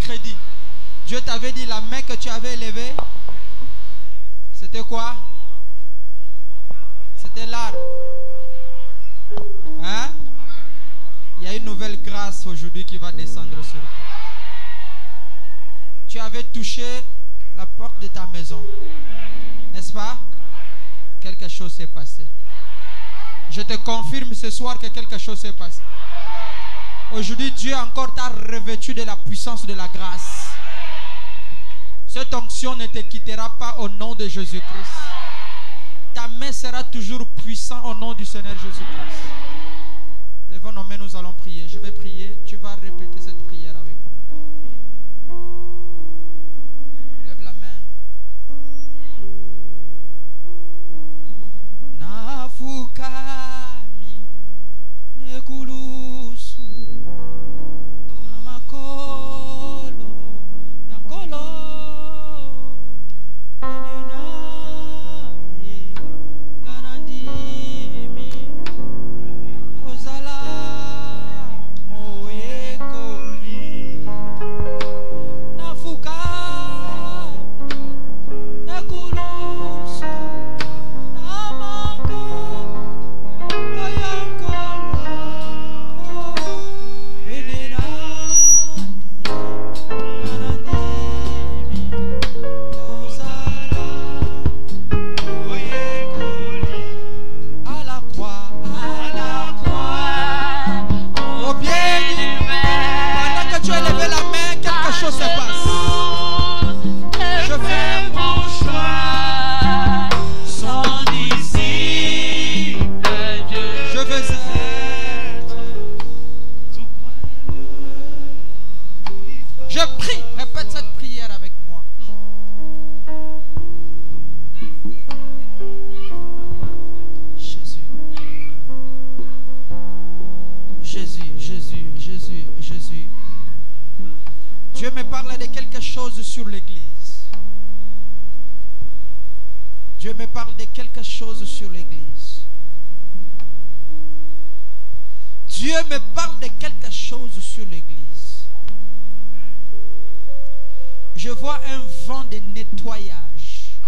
[SPEAKER 2] mercredi, Dieu t'avait dit la main que tu avais élevée, c'était quoi? C'était l'arbre. Hein? Il y a une nouvelle grâce aujourd'hui qui va descendre sur toi. Tu avais touché la porte de ta maison, n'est-ce pas? Quelque chose s'est passé. Je te confirme ce soir que quelque chose s'est passé. Aujourd'hui, Dieu encore t'a revêtu de la puissance de la grâce. Cette onction ne te quittera pas au nom de Jésus-Christ. Ta main sera toujours puissante au nom du Seigneur Jésus-Christ. Levons nos mains, nous allons prier. Je vais prier, tu vas répéter cette prière avec moi. Lève la main. Nafukami nekulusu namakolo yankolo enenaye ganandimi kozala moyekoli nafukami nekulusu Dieu me parle de quelque chose sur l'église. Dieu me parle de quelque chose sur l'église. Dieu me parle de quelque chose sur l'église. Je vois un vent de nettoyage.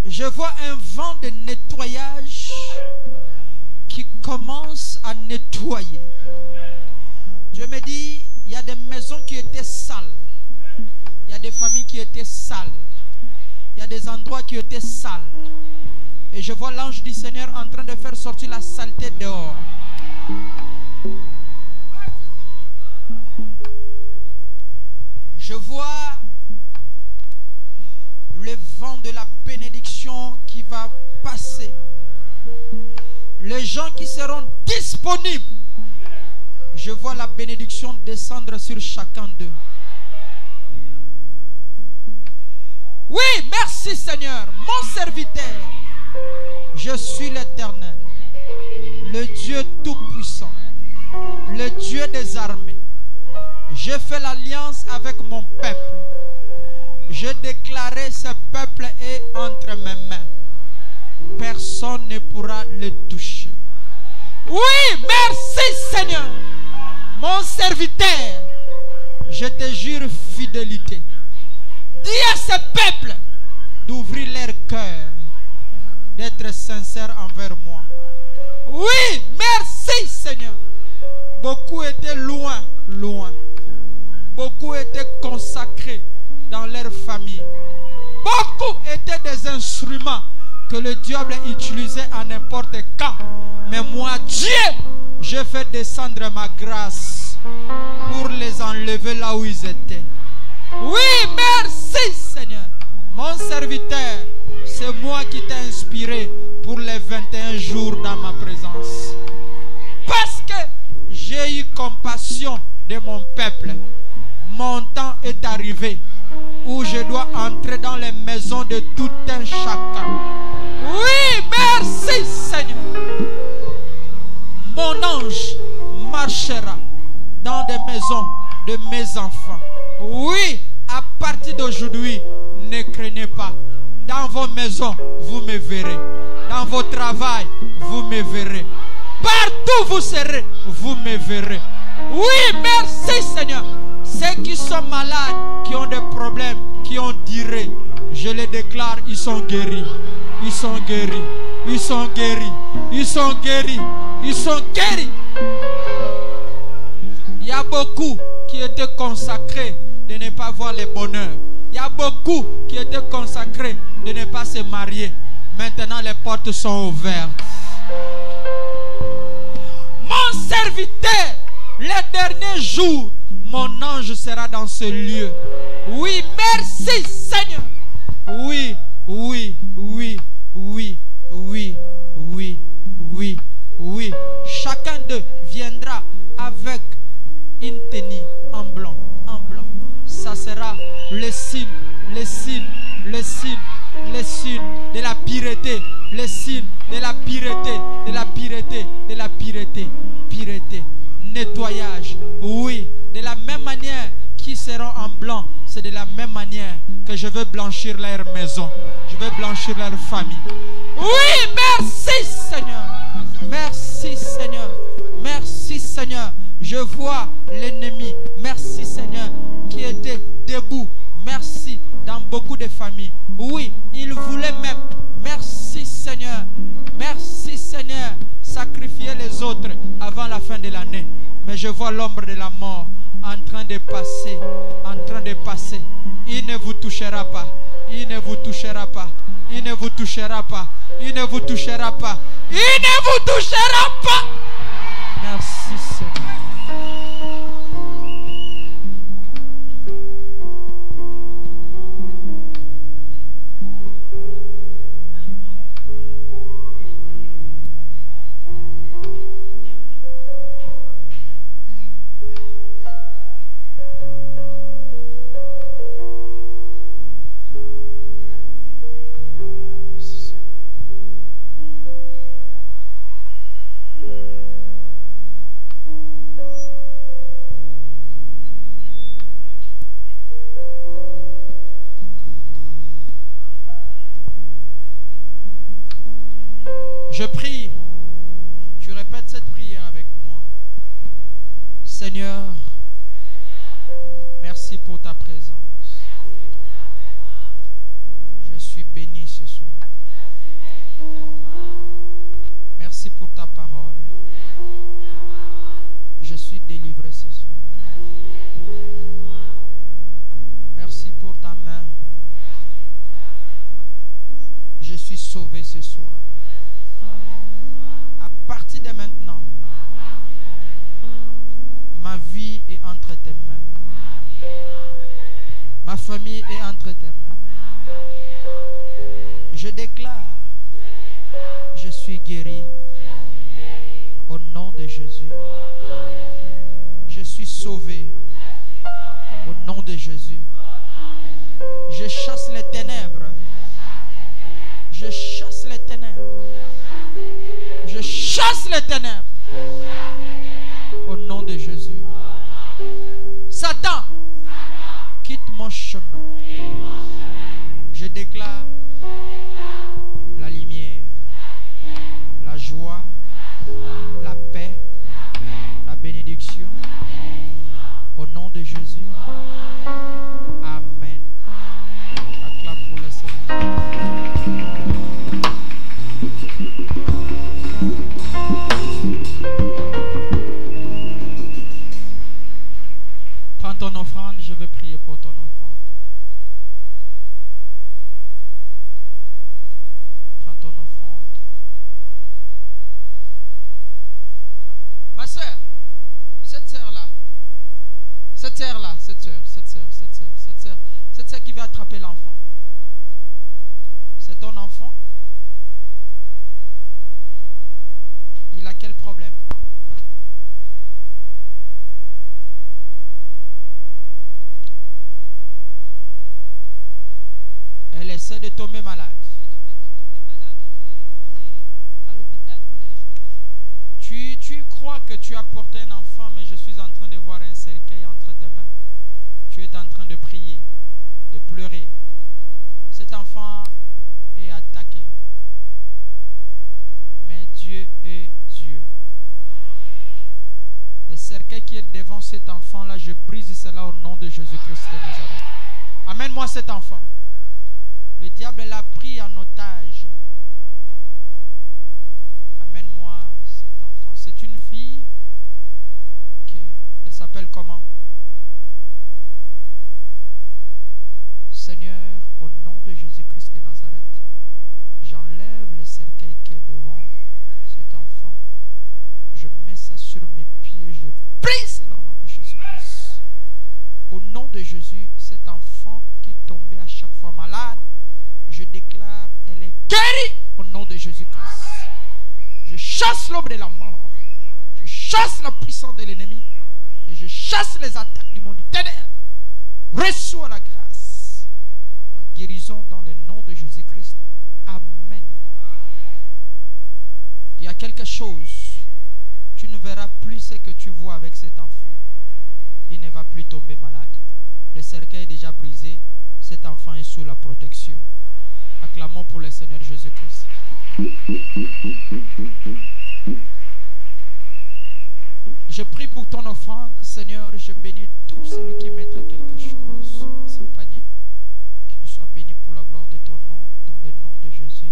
[SPEAKER 2] Je vois un vent de nettoyage qui commence à nettoyer. Dieu me dit, il y a des maisons qui étaient sales. Il y a des familles qui étaient sales. Il y a des endroits qui étaient sales. Et je vois l'ange du Seigneur en train de faire sortir la saleté dehors. Je vois le vent de la bénédiction qui va passer. Les gens qui seront disponibles. Je vois la bénédiction descendre sur chacun d'eux. Oui, merci Seigneur, mon serviteur. Je suis l'Éternel, le Dieu Tout-Puissant, le Dieu des armées. J'ai fait l'alliance avec mon peuple. Je déclarais ce peuple est entre mes mains. Personne ne pourra le toucher. Oui, merci Seigneur. Mon serviteur, je te jure fidélité. Dis à ce peuple d'ouvrir leur cœur, d'être sincère envers moi. Oui, merci Seigneur. Beaucoup étaient loin. Beaucoup étaient consacrés dans leur famille. Beaucoup étaient des instruments que le diable utilisait à n'importe quand. Mais moi, Dieu, je fais descendre ma grâce pour les enlever là où ils étaient. Oui, merci Seigneur. Mon serviteur, c'est moi qui t'ai inspiré pour les 21 jours dans ma présence. Parce que j'ai eu compassion de mon peuple. Mon temps est arrivé où je dois entrer dans les maisons de tout un chacun. Oui, merci Seigneur. Mon ange marchera dans des maisons de mes enfants. Oui, à partir d'aujourd'hui, ne craignez pas. Dans vos maisons, vous me verrez. Dans vos travails, vous me verrez. Partout où vous serez, vous me verrez. Oui, merci Seigneur. Ceux qui sont malades, qui ont des problèmes, qui ont diarrhée, je les déclare, ils sont guéris. Ils sont guéris. Ils sont guéris. Ils sont guéris. Ils sont guéris. Il y a beaucoup qui étaient consacrés de ne pas voir le bonheur. Il y a beaucoup qui étaient consacrés de ne pas se marier. Maintenant, les portes sont ouvertes. Mon serviteur, les derniers jours, mon ange sera dans ce lieu. Oui, merci Seigneur. Oui, oui, oui, oui, oui, oui, oui, oui. Chacun d'eux viendra avec une tenue en blanc, en blanc. Ça sera le signe, le signe, le signe, le signe de la pureté, le signe de la pureté, de la pureté, de la pureté, pureté, nettoyage. Oui, de la même manière qu'ils seront en blanc, c'est de la même manière que je veux blanchir leur maison, je veux blanchir leur famille. Oui, merci Seigneur, merci Seigneur, merci Seigneur. Je vois l'ennemi, merci Seigneur, qui était debout, merci, dans beaucoup de familles. Oui, il voulait même, merci Seigneur, sacrifier les autres avant la fin de l'année. Mais je vois l'ombre de la mort en train de passer, en train de passer. Il ne vous touchera pas, il ne vous touchera pas, il ne vous touchera pas, il ne vous touchera pas, il ne vous touchera pas. Merci Seigneur. Je prie, tu répètes cette prière avec moi. Seigneur, merci pour ta présence. Je suis béni ce soir. Merci pour ta parole. Je suis délivré ce soir. Merci pour ta main. Je suis sauvé ce soir. À partir de maintenant, ma vie est entre tes mains. Ma famille est entre tes mains. Je déclare, je suis guéri au nom de Jésus. Je suis sauvé au nom de Jésus. Je chasse les ténèbres. Je chasse les ténèbres. Je chasse les ténèbres au nom de Jésus. Satan, quitte mon chemin. Je déclare la lumière, la joie, la paix, la bénédiction au nom de Jésus. Amen. Acclame pour le Seigneur. Prends ton offrande, je vais prier pour ton offrande. Prends ton offrande. Ma soeur, cette sœur-là, cette sœur qui va attraper l'enfant. C'est ton enfant? Il a quel problème? Elle essaie de tomber malade. Tu crois que tu as porté un enfant, mais je suis en train de voir un cercueil entre tes mains. Tu es en train de prier, de pleurer. Cet enfant est attaqué. Mais Dieu est Dieu. Et cercueil qui est devant cet enfant-là, je brise cela au nom de Jésus-Christ de Nazareth. Amène-moi cet enfant. Le diable l'a pris en otage. Amène-moi cet enfant. C'est une fille. Elle s'appelle comment? Seigneur, au nom de Jésus-Christ de Nazareth, j'enlève le cercueil qui est devant cet enfant. Je mets ça sur mes pieds. Je brise au nom de Jésus-Christ. Au nom de Jésus, cet enfant qui tombait à chaque fois malade, je déclare, elle est guérie au nom de Jésus-Christ. Je chasse l'ombre de la mort. Je chasse la puissance de l'ennemi. Et je chasse les attaques du monde du ténèbre. Reçois la grâce, la guérison dans le nom de Jésus-Christ. Amen. Il y a quelque chose. Tu ne verras plus ce que tu vois avec cet enfant. Il ne va plus tomber malade. Le cercueil est déjà brisé. Cet enfant est sous la protection. Acclamons pour le Seigneur Jésus-Christ. Je prie pour ton offrande, Seigneur. Je bénis tout celui qui mettra quelque chose dans ce panier. Qu'il soit béni pour la gloire de ton nom, dans le nom de Jésus.